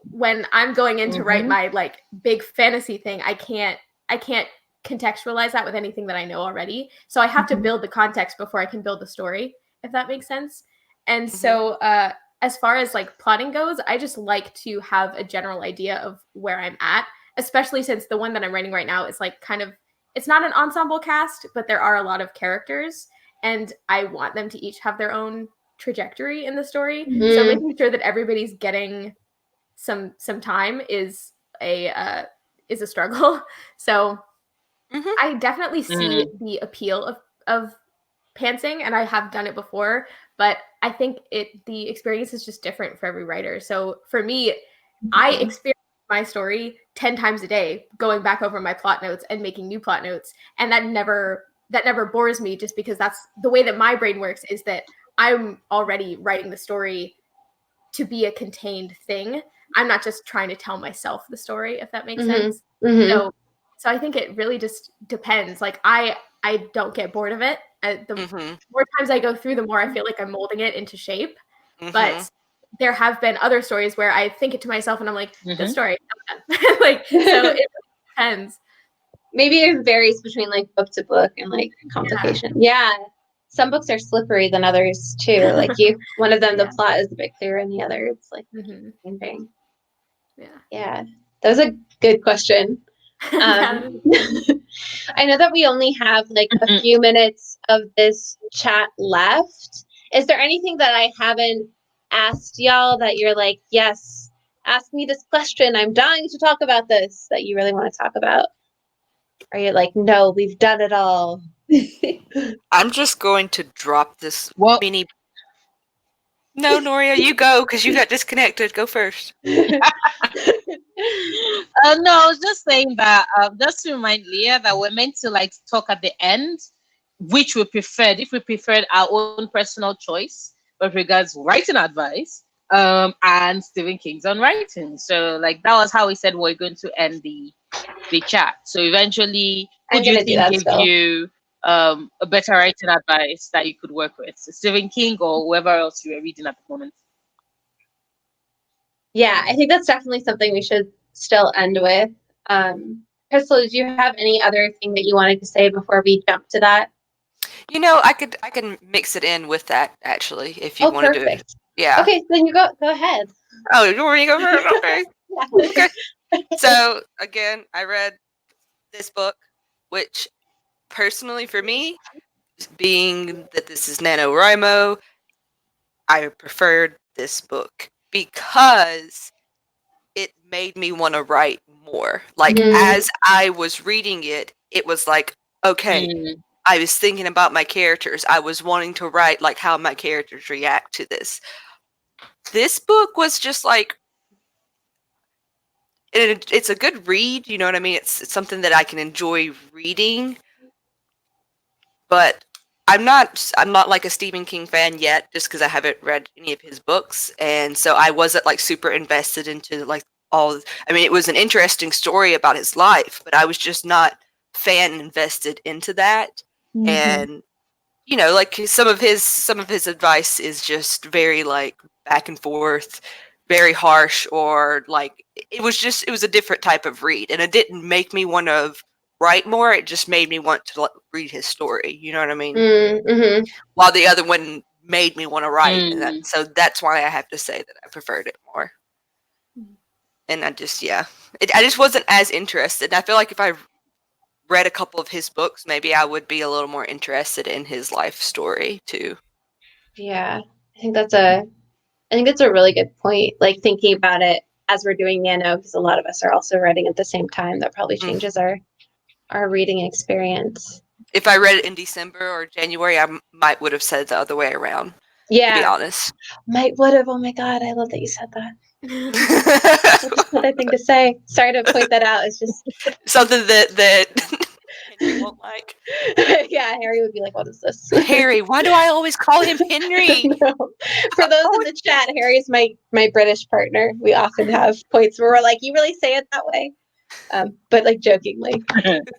when I'm going in to write my like big fantasy thing, I can't contextualize that with anything that I know already. So I have to build the context before I can build the story, if that makes sense. And so as far as like plotting goes, I just like to have a general idea of where I'm at, especially since the one that I'm writing right now is like kind of, it's not an ensemble cast, but there are a lot of characters and I want them to each have their own trajectory in the story. So making sure that everybody's getting some time is a struggle. So I definitely see the appeal of pantsing, and I have done it before, but I think the experience is just different for every writer. So for me, I experience my story 10 times a day, going back over my plot notes and making new plot notes, and that never bores me, just because that's the way that my brain works, is that I'm already writing the story to be a contained thing. I'm not just trying to tell myself the story, if that makes sense. So I think it really just depends. Like I don't get bored of it. The more times I go through, the more I feel like I'm molding it into shape. But there have been other stories where I think it to myself and I'm like, the story, I'm done. Like, so it really depends. Maybe it varies between like book to book and like complication. Yeah. Some books are slipperier than others too. Like one of them, the plot is a bit clearer, and the other, it's like same thing. Yeah. That was a good question. I know that we only have like a few minutes of this chat left. Is there anything that I haven't asked y'all that you're like, yes, ask me this question. I'm dying to talk about this that you really want to talk about? Are you like, no, we've done it all? I'm just going to drop this Well, mini. No, Noria, you go because you got disconnected. Go first. no, I was just saying that just to remind Leah that we're meant to like talk at the end, which we preferred, if we preferred our own personal choice with regards to writing advice, and Stephen King's on writing. So like that was how we said we're going to end the chat. So eventually, who I'm do you gonna do think that gave still. you a better writing advice that you could work with? Stephen King or whoever else you were reading at the moment? Yeah, I think that's definitely something we should still end with. Crystal, did you have any other thing that you wanted to say before we jump to that? You know, I can mix it in with that actually, if you Oh, want to do it. perfect. Yeah. Okay, then you go ahead. Oh, you want me to go first? Okay. Yeah. Okay. So again, I read this book, which personally for me, being that this is NaNoWriMo, I preferred this book because it made me want to write more. Like as I was reading it, it was like, okay, I was thinking about my characters. I was wanting to write like how my characters react to this. This book was just like it's a good read, you know what I mean? It's something that I can enjoy reading, but I'm not like a Stephen King fan yet, just because I haven't read any of his books, and so I wasn't like super invested into like all. I mean, it was an interesting story about his life, but I was just not fan invested into that. And you know, like some of his advice is just very like back and forth, very harsh, or like it was a different type of read, and it didn't make me want to write more. It just made me want to like, read his story. You know what I mean? Mm-hmm. While the other one made me want to write, and so that's why I have to say that I preferred it more. And I just I just wasn't as interested. I feel like if I read a couple of his books, maybe I would be a little more interested in his life story too. Yeah, I think that's a really good point. Like thinking about it as we're doing Nano, because a lot of us are also writing at the same time. That probably changes our reading experience. If I read it in December or January, I might would have said the other way around. Yeah, to be honest. Might would have. Oh my god, I love that you said that. That's another thing to say. Sorry to point that out. It's just something that Henry won't like. Yeah, Harry would be like, "What is this?" Harry, why do I always call him Henry? No. For those in the chat, Harry's my British partner. We often have points where we're like, "You really say it that way," but like jokingly.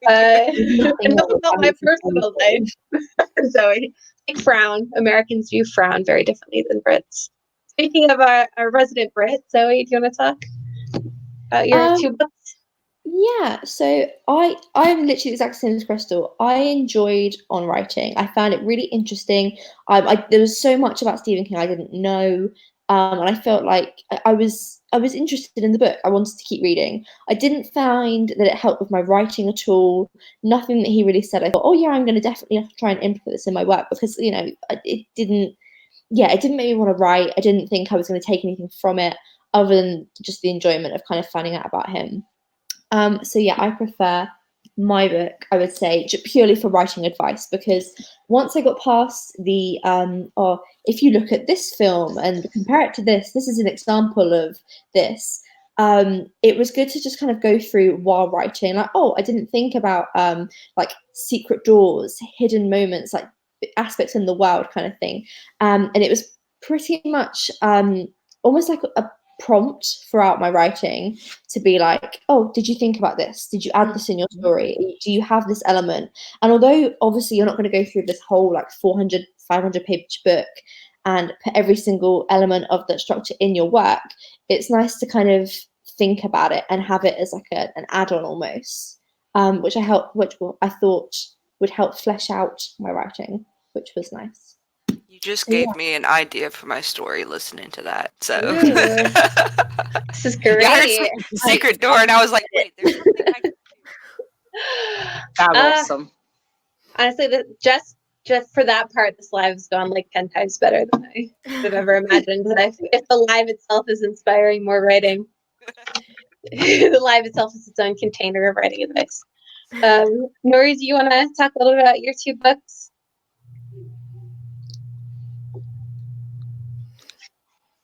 Enough about my personal life. Zoe, like frown. Americans view frown very differently than Brits. Speaking of our resident Brit, Zoe, do you want to talk about your two books? Yeah, so I'm literally the exact same as Crystal. I enjoyed On Writing. I found it really interesting. There was so much about Stephen King I didn't know, and I felt like I was interested in the book. I wanted to keep reading. I didn't find that it helped with my writing at all. Nothing that he really said. I thought, oh yeah, I'm going to definitely have to try and implement this in my work, because it didn't. Yeah, it didn't make me want to write. I didn't think I was going to take anything from it other than just the enjoyment of kind of finding out about him. So yeah, I prefer my book, I would say, purely for writing advice, because once I got past the or if you look at this film and compare it to this is an example of this. It was good to just kind of go through while writing, like, oh, I didn't think about like secret doors, hidden moments, like aspects in the world kind of thing. And it was pretty much almost like a prompt throughout my writing to be like, oh, did you think about this? Did you add this in your story? Do you have this element? And although obviously you're not going to go through this whole like 400, 500 page book and put every single element of that structure in your work, it's nice to kind of think about it and have it as like an add-on almost, which I thought would help flesh out my writing, which was nice. You just gave me an idea for my story listening to that. So this is great. Yeah, I heard secret door, and I was like, wait, there's something I can do. That's awesome. Honestly, just just for that part, this live has gone like 10 times better than I would have ever imagined. But if the live itself is inspiring more writing, the live itself is its own container of writing advice. Nori, do you want to talk a little bit about your 2 books?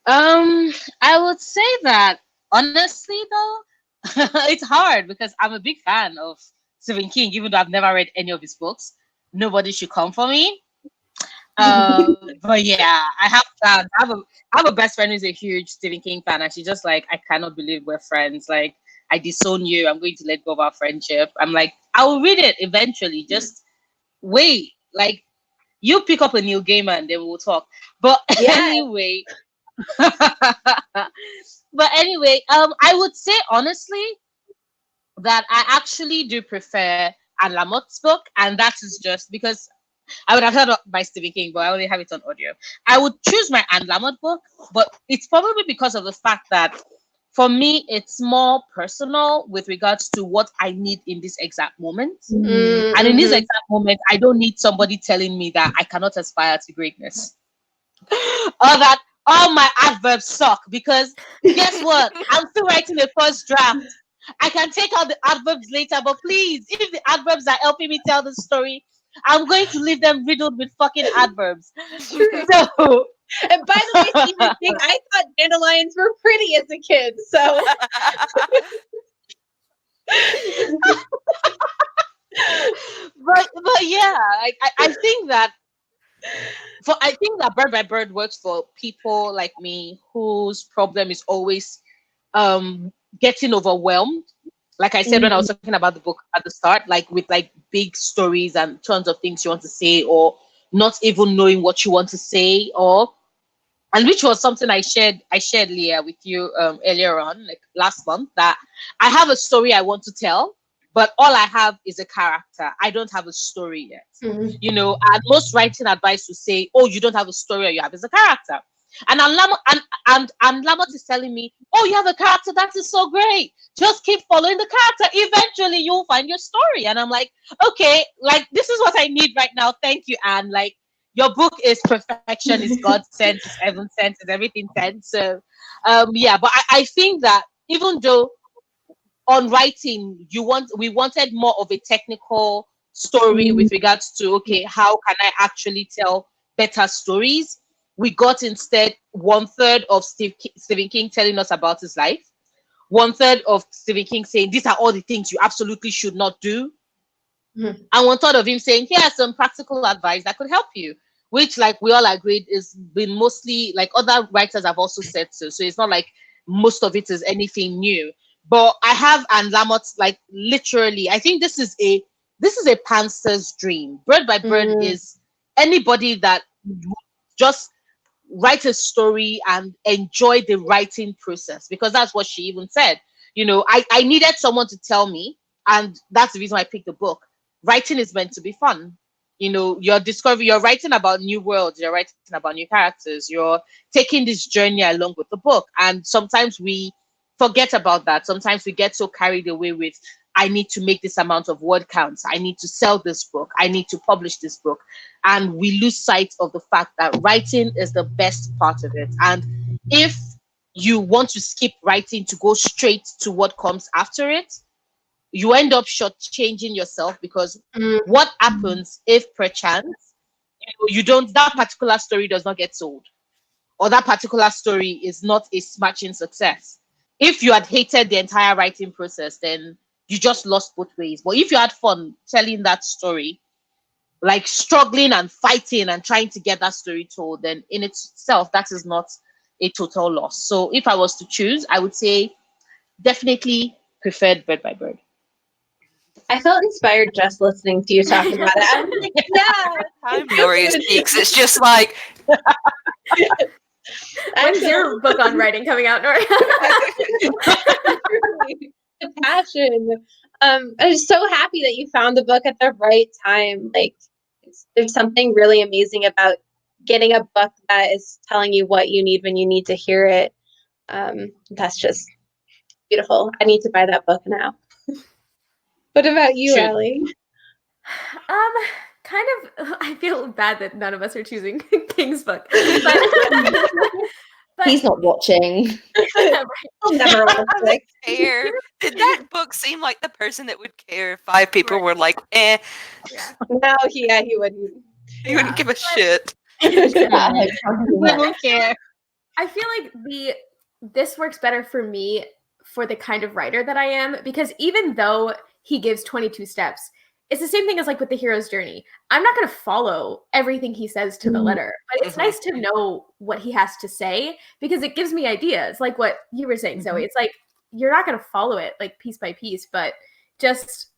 I would say that honestly, though, it's hard because I'm a big fan of Stephen King, even though I've never read any of his books. Nobody should come for me. But yeah, I have plans. I have a best friend who's a huge Stephen King fan, and she's just like, I cannot believe we're friends. Like, I disown you. I'm going to let go of our friendship. I'm like, I will read it eventually. Just wait. Like, you pick up a new game and then we'll talk. But anyway, I would say honestly that I actually do prefer Anne Lamott's book, and that is just because I would have heard of by Stephen King, but I only have it on audio. I would choose my Anne Lamott book, but it's probably because of the fact that for me it's more personal with regards to what I need in this exact moment. Mm-hmm. And in this exact moment, I don't need somebody telling me that I cannot aspire to greatness. Or that all my adverbs suck, because guess what? I'm still writing the first draft. I can take out the adverbs later, but please, if the adverbs are helping me tell the story, I'm going to leave them riddled with fucking adverbs. So, and by the way, Stephen King, I thought dandelions were pretty as a kid, so. but yeah, I think that Bird by Bird works for people like me whose problem is always getting overwhelmed. Like I said when I was talking about the book at the start, like with like big stories and tons of things you want to say, or not even knowing what you want to say, and which was something I shared Leah with you earlier on, like last month, that I have a story I want to tell, but all I have is a character. I don't have a story yet. You know, and most writing advice will say, oh, you don't have a story, or you have is a character. And Lamont is telling me, oh, you have a character, that is so great. Just keep following the character. Eventually you'll find your story. And I'm like, okay, like this is what I need right now. Thank you, Anne. Like, your book is perfection, is God sent, is heaven sent, is everything sent. So yeah, but I think that even though on writing we wanted more of a technical story with regards to, okay, how can I actually tell better stories, we got instead 1/3 of Stephen King telling us about his life, 1/3 of Stephen King saying these are all the things you absolutely should not do, and 1/3 of him saying here are some practical advice that could help you, which, like we all agreed, is been mostly, like other writers have also said so it's not like most of it is anything new. But I have Anne Lamott's, like, literally, I think this is a pantser's dream. Bird by Bird is anybody that just write a story and enjoy the writing process, because that's what she even said. You know, I needed someone to tell me, and that's the reason I picked the book. Writing is meant to be fun. You know, you're writing about new worlds, you're writing about new characters, you're taking this journey along with the book. And sometimes we forget about that. Sometimes we get so carried away with, I need to make this amount of word counts, I need to sell this book, I need to publish this book. And we lose sight of the fact that writing is the best part of it. And if you want to skip writing to go straight to what comes after it, you end up shortchanging yourself, because what happens if perchance that particular story does not get sold, or that particular story is not a smashing success? If you had hated the entire writing process, then you just lost both ways. But if you had fun telling that story, like struggling and fighting and trying to get that story told, then in itself, that is not a total loss. So if I was to choose, I would say definitely preferred Bird by Bird. I felt inspired just listening to you talk about it. I was like, yeah. Time Nori speaks. It's just like, when's your book on writing coming out, Nori? The passion. I'm just so happy that you found the book at the right time. Like, there's something really amazing about getting a book that is telling you what you need when you need to hear it. That's just beautiful. I need to buy that book now. What about you, Allie? Kind I feel bad that none of us are choosing King's book. But He's not watching. I'll never watch it. Care. Did that book seem like the person that would care if 5 people were like, eh? Yeah. No, he wouldn't. He wouldn't give a shit. Yeah, Wouldn't care. I feel like this works better for me for the kind of writer that I am, because even though he gives 22 steps, it's the same thing as like with the hero's journey. I'm not going to follow everything he says to the letter, but it's nice to know what he has to say because it gives me ideas, like what you were saying, Zoe. It's like you're not going to follow it like piece by piece, but just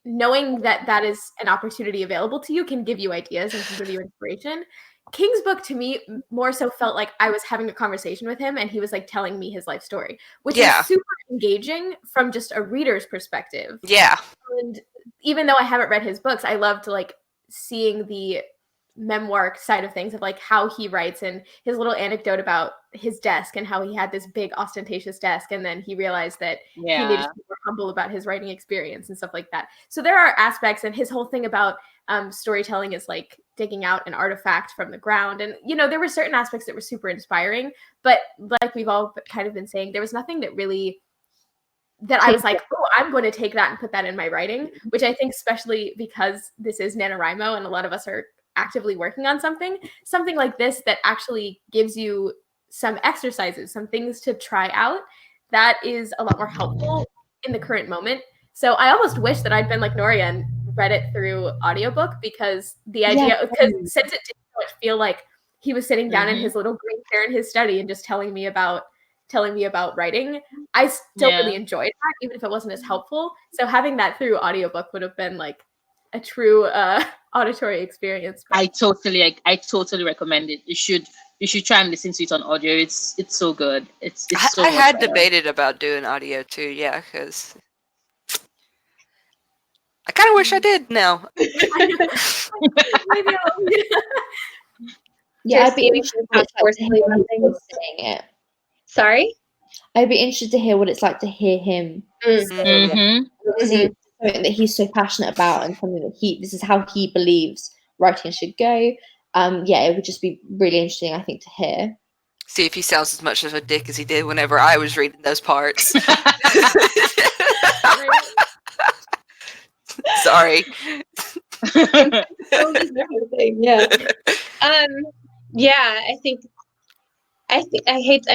knowing that that is an opportunity available to you can give you ideas and can give you inspiration. King's book to me more so felt like I was having a conversation with him and he was like telling me his life story, which is super engaging from just a reader's perspective. Yeah. And even though I haven't read his books, I loved like seeing the memoir side of things of like how he writes and his little anecdote about his desk and how he had this big ostentatious desk and then he realized that he needed to be more humble about his writing experience and stuff like that. So there are aspects, and his whole thing about storytelling is like digging out an artifact from the ground, and you know there were certain aspects that were super inspiring, but like we've all kind of been saying, there was nothing that really that I was like, oh, I'm going to take that and put that in my writing, which I think especially because this is NaNoWriMo and a lot of us are actively working on something like this that actually gives you some exercises, some things to try out, that is a lot more helpful in the current moment. So I almost wish that I'd been like Noria and read it through audiobook, because the idea, because since it didn't so much feel like he was sitting down in his little green chair in his study and just telling me about writing, I still really enjoyed that, even if it wasn't as helpful. So having that through audiobook would have been like a true auditory experience. I totally recommend it. You should try and listen to it on audio. It's so good. It's so I had better. debated about doing audio too, yeah, because I kind of wish I did now. Maybe yeah, I'd be interested in saying it. Sorry? I'd be interested to hear what it's like to hear him. Something that he's so passionate about, and something that this is how he believes writing should go. It would just be really interesting, I think, to hear. See if he sounds as much of a dick as he did whenever I was reading those parts. Sorry. I'm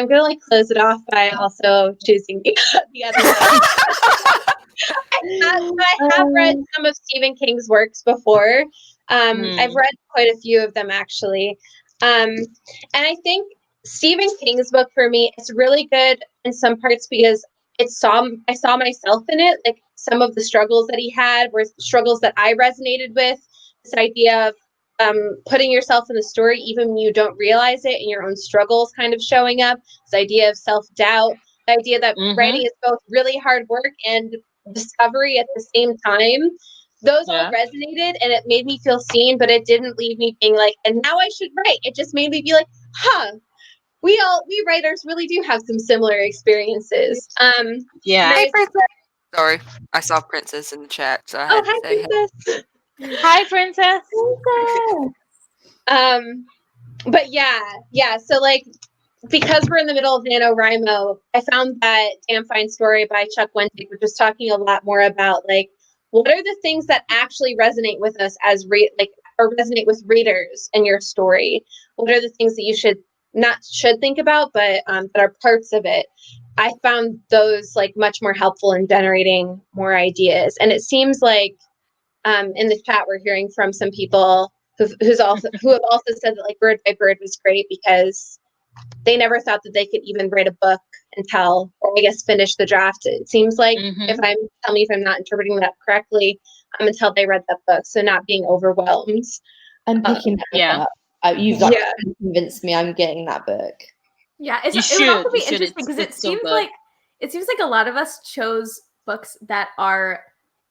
gonna like close it off by also choosing the other one. I have read some of Stephen King's works before. I've read quite a few of them actually. And I think Stephen King's book for me is really good in some parts because I saw myself in it. Like some of the struggles that he had were struggles that I resonated with. This idea of putting yourself in the story even when you don't realize it, and your own struggles kind of showing up. This idea of self-doubt, the idea that writing is both really hard work and discovery at the same time. Those all resonated, and it made me feel seen, but it didn't leave me being like, and now I should write. It just made me be like, we writers really do have some similar experiences. Sorry, I saw Princess in the chat, so I had to say Princess. Hi, Princess. But yeah. So like, because we're in the middle of NaNoWriMo, I found that Damn Fine Story by Chuck Wendig, which was talking a lot more about like, what are the things that actually resonate with us as or resonate with readers in your story? What are the things that you should think about, but that are parts of it? I found those like much more helpful in generating more ideas. And it seems like in the chat we're hearing from some people who have also said that like Bird by Bird was great because they never thought that they could even write a book until, or I guess finish the draft. It seems like tell me if I'm not interpreting that correctly, until they read that book. So not being overwhelmed. I'm picking that up. You've convinced me. I'm getting that book. Yeah, it would also be interesting because it seems like a lot of us chose books that are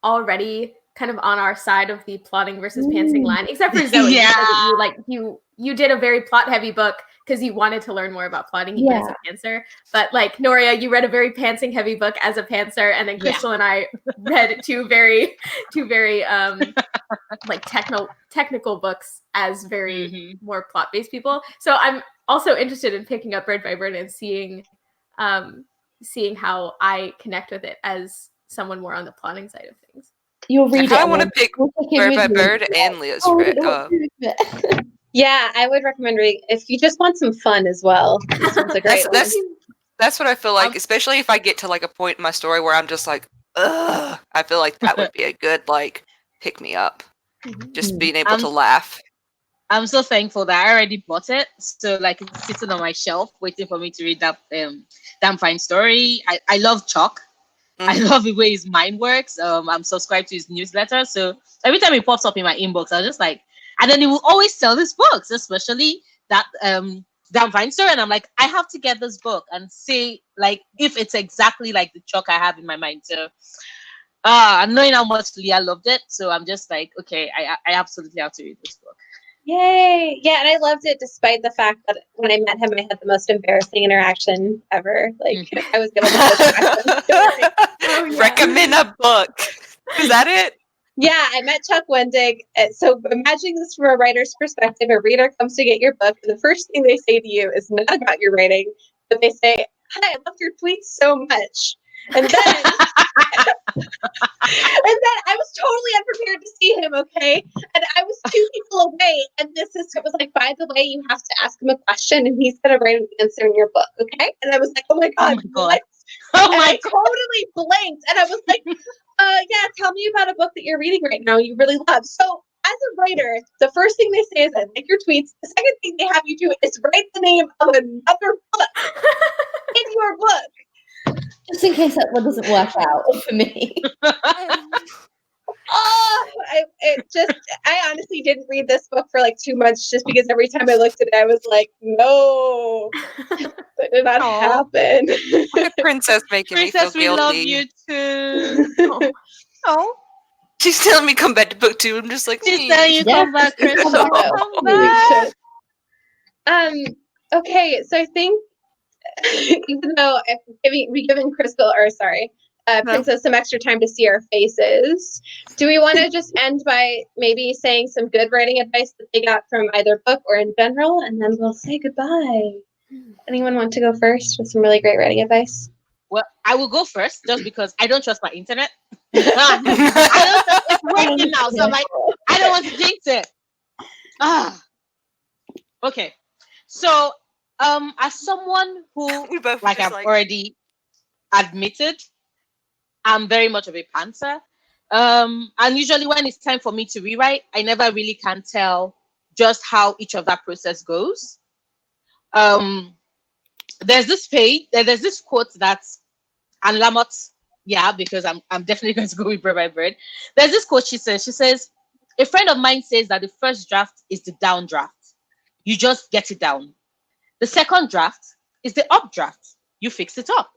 already kind of on our side of the plotting versus pantsing line, except for Zoe. Yeah. You said that you did a very plot heavy book because you wanted to learn more about plotting even as a pantser. But like Noria, you read a very pantsing heavy book as a pantser, and then Crystal and I read two very like technical books as very more plot based people. So I'm also interested in picking up Bird by Bird and seeing how I connect with it as someone more on the plotting side of things. You'll read I it. want to pick Bird by Bird and Leah's Yeah, I would recommend reading if you just want some fun as well. This one's a great one. That's what I feel like, especially if I get to like a point in my story where I'm just like, ugh. I feel like that would be a good like pick me up. Just being able to laugh. I'm so thankful that I already bought it. So like it's sitting on my shelf waiting for me to read that damn fine story. I love Chuck. I love the way his mind works. I'm subscribed to his newsletter. So every time it pops up in my inbox, I'm just like, and then he will always sell these books, especially that damn fine story. And I'm like, I have to get this book and see like if it's exactly like the Chuck I have in my mind. So knowing how much Leah loved it, so I'm just like, okay, I absolutely have to read this book. Yay! Yeah, and I loved it despite the fact that when I met him, I had the most embarrassing interaction ever. Like I was able to recommend a book. Is that it? Yeah, I met Chuck Wendig. So imagine this from a writer's perspective. A reader comes to get your book, and the first thing they say to you is not about your writing, but they say, "Hi, I love your tweets so much." And then, I was totally unprepared to see him, okay? And I was 2 people away, and this assistant was like, by the way, you have to ask him a question, and he's going to write an answer in your book, okay? And I was like, oh my God. What? I totally blanked, and I was like, yeah, tell me about a book that you're reading right now you really love. So as a writer, the first thing they say is, I like your tweets. The second thing they have you do is write the name of another book in your book. Just in case that one doesn't work out for me. I honestly didn't read this book for like 2 months just because every time I looked at it, I was like, no, that did not happen. My princess making me feel guilty. We love you too. Oh. She's telling me come back to book 2. I'm just like, she's telling you come back, Crystal. Come back. Okay, so I think even though we've given Princess some extra time to see our faces, do we want to just end by maybe saying some good writing advice that they got from either book or in general, and then we'll say goodbye? Anyone want to go first with some really great writing advice? Well, I will go first just because I don't trust my internet. It's working now, so I'm like, I don't want to jinx it. Okay. So, as someone who, like I've already admitted, I'm very much of a pantser. And usually when it's time for me to rewrite, I never really can tell just how each of that process goes. There's this quote that's, and Lamont, because I'm definitely going to go with Bird by Bird. There's this quote she says, a friend of mine says that the first draft is the down draft. You just get it down. The second draft is the up draft. You fix it up.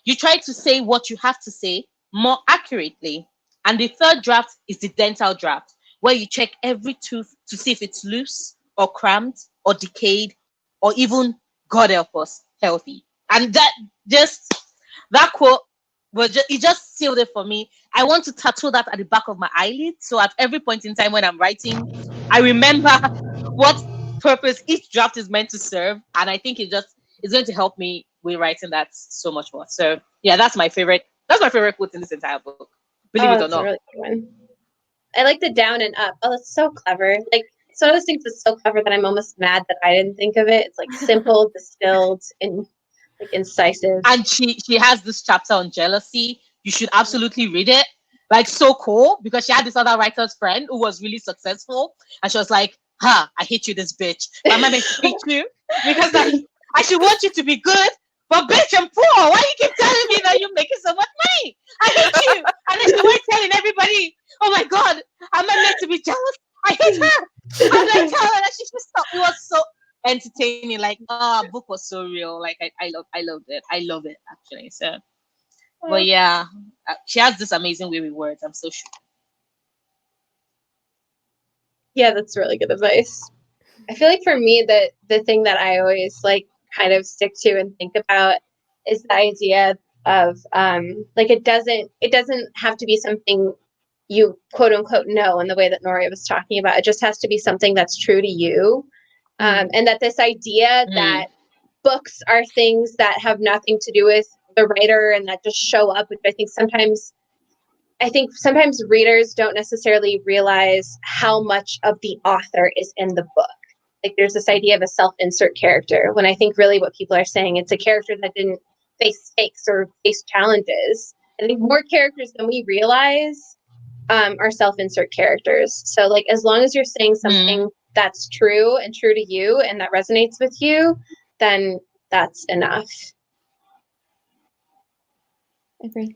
You try to say what you have to say more accurately. And the third draft is the dental draft, where you check every tooth to see if it's loose or crammed or decayed or even, God help us, healthy. And that quote it just sealed it for me. I want to tattoo that at the back of my eyelid, so at every point in time when I'm writing, I remember what purpose each draft is meant to serve, and I think it's going to help me with writing that so much more. So yeah, that's my favorite quote in this entire book. Believe it or not. A really good one. I like the down and up. Oh, that's so clever. Like, it's one of those things that's so clever that I'm almost mad that I didn't think of it. It's like simple, distilled, and like incisive. And she has this chapter on jealousy. You should absolutely read it. Like, so cool, because she had this other writer's friend who was really successful, and she was like, I hate you, this bitch. But am I meant to hate you? Because I should want you to be good, but bitch, I'm poor. Why you keep telling me that you're making so much money? I hate you. And then she was telling everybody, oh my God, am I meant to be jealous? I hate her. I'm like, tell her that she should stop. It was so entertaining. Like, book was so real. Like, I loved it. I love it, actually. So, but yeah, she has this amazing way with words. I'm so sure. Yeah, that's really good advice. I feel like for me, the thing that I always like kind of stick to and think about is the idea of like it doesn't have to be something you quote unquote know in the way that Nori was talking about. It just has to be something that's true to you. And that this idea that books are things that have nothing to do with the writer and that just show up, which I think sometimes readers don't necessarily realize how much of the author is in the book. Like there's this idea of a self-insert character, when I think really what people are saying, it's a character that didn't face stakes or face challenges. I think more characters than we realize are self-insert characters. So like as long as you're saying something that's true and true to you and that resonates with you, then that's enough. Agree.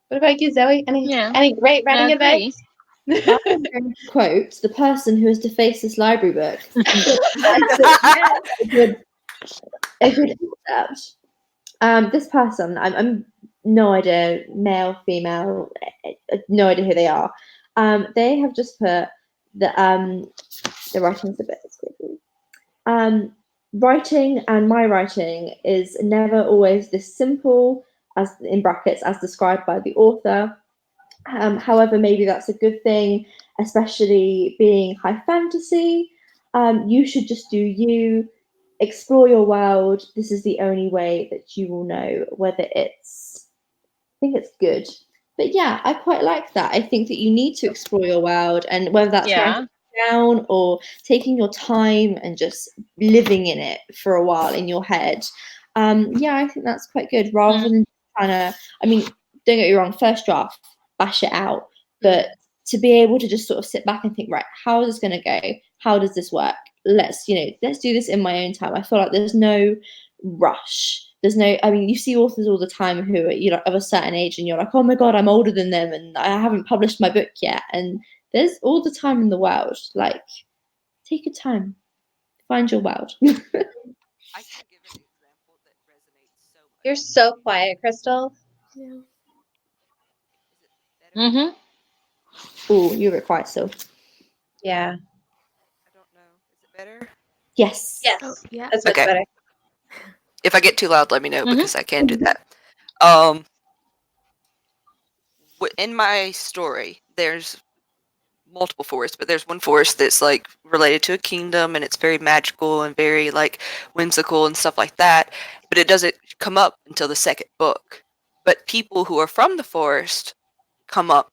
What about you, Zoe? Any great writing advice? Quote, the person who has defaced this library book. A good concept. This person, I'm no idea, male, female, no idea who they are. They have just put the writing's a bit squiggly. Writing and my writing is never always this simple, as in brackets, as described by the author. However, maybe that's a good thing, especially being high fantasy. You should just do you, explore your world. This is the only way that you will know whether I think it's good. But yeah, I quite like that. I think that you need to explore your world, and whether that's writing down or taking your time and just living in it for a while in your head. Yeah, I think that's quite good, rather than trying to, I mean, don't get me wrong, first draft, bash it out, but to be able to just sort of sit back and think, right, how is this going to go? How does this work? Let's do this in my own time. I feel like there's no rush. I mean, you see authors all the time who are, of a certain age, and you're like, oh my God, I'm older than them and I haven't published my book yet. And there's all the time in the world. Like, take your time, find your world. I can give an example that resonates so much. You're so quiet, Crystal. Yeah. Is it better? Oh, you were quiet still. Yeah. I don't know. Is it better? Yes. Yes. Oh, yeah. That's much Okay. better. If I get too loud, let me know because I can do that. In my story, there's multiple forests, but there's one forest that's like related to a kingdom, and it's very magical and very like whimsical and stuff like that. But it doesn't come up until the second book. But people who are from the forest come up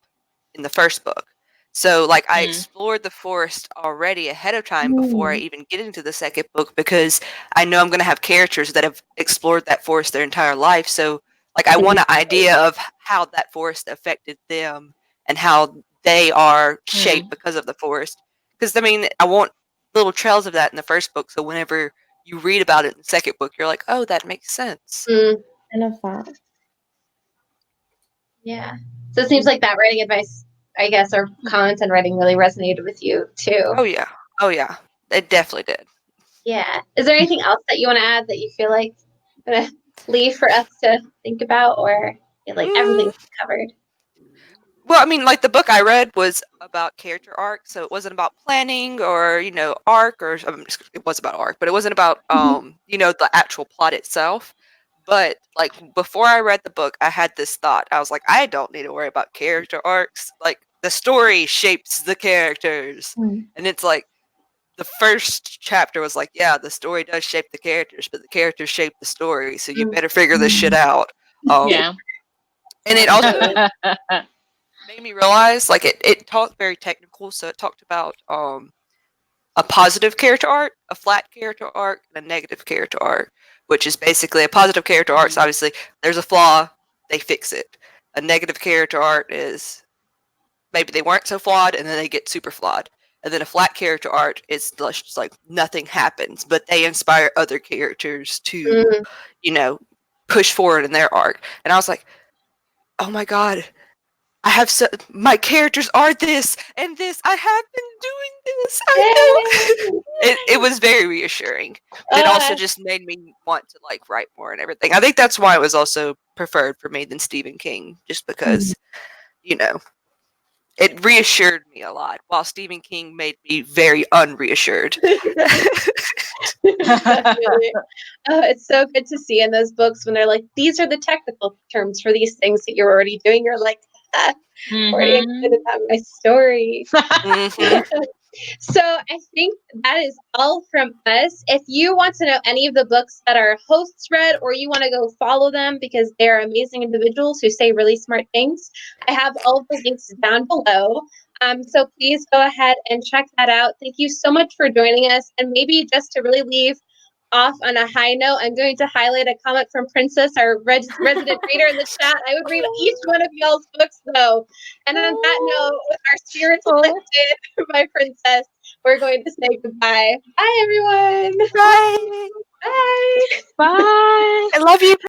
in the first book. So like I explored the forest already ahead of time before I even get into the second book, because I know I'm going to have characters that have explored that forest their entire life. So like I want an idea of how that forest affected them and how they are shaped because of the forest. Because I mean, I want little trails of that in the first book, so whenever you read about it in the second book, you're like, oh, that makes sense. I love that. Yeah. So it seems like that writing advice, I guess, or comments on writing really resonated with you too. Oh yeah, it definitely did. Yeah. Is there anything else that you want to add that you feel like I'm gonna leave for us to think about, or like everything's covered? Well, I mean, like the book I read was about character arc, so it wasn't about planning or arc, or it was about arc, but it wasn't about the actual plot itself. But like before I read the book, I had this thought. I was like, I don't need to worry about character arcs. Like the story shapes the characters, and it's like the first chapter was like, yeah, the story does shape the characters, but the characters shape the story, so you better figure this shit out. Yeah. And it also made me realize, like, it talked very technical, so it talked about a positive character arc, a flat character arc, and a negative character arc, which is basically a positive character arc. So obviously, there's a flaw, they fix it. A negative character arc is maybe they weren't so flawed, and then they get super flawed. And then a flat character arc is just like nothing happens, but they inspire other characters to, push forward in their arc. And I was like, oh my god, my characters are this and this. I have been doing this. I know. It was very reassuring. It also just made me want to like write more and everything. I think that's why it was also preferred for me than Stephen King, just because, it reassured me a lot, while Stephen King made me very unreassured. Definitely. Oh, it's so good to see in those books when they're like, these are the technical terms for these things that you're already doing. You're like, already excited about my story. Mhm. So I think that is all from us. If you want to know any of the books that our hosts read, or you want to go follow them because they're amazing individuals who say really smart things, I have all of the links down below. So please go ahead and check that out. Thank you so much for joining us. And maybe just to really leave off on a high note, I'm going to highlight a comment from Princess, our resident reader in the chat. I would read each one of y'all's books, though. And on that note, with our spirits lifted by Princess, we're going to say goodbye. Bye, everyone. Bye. Bye. Bye. I love you.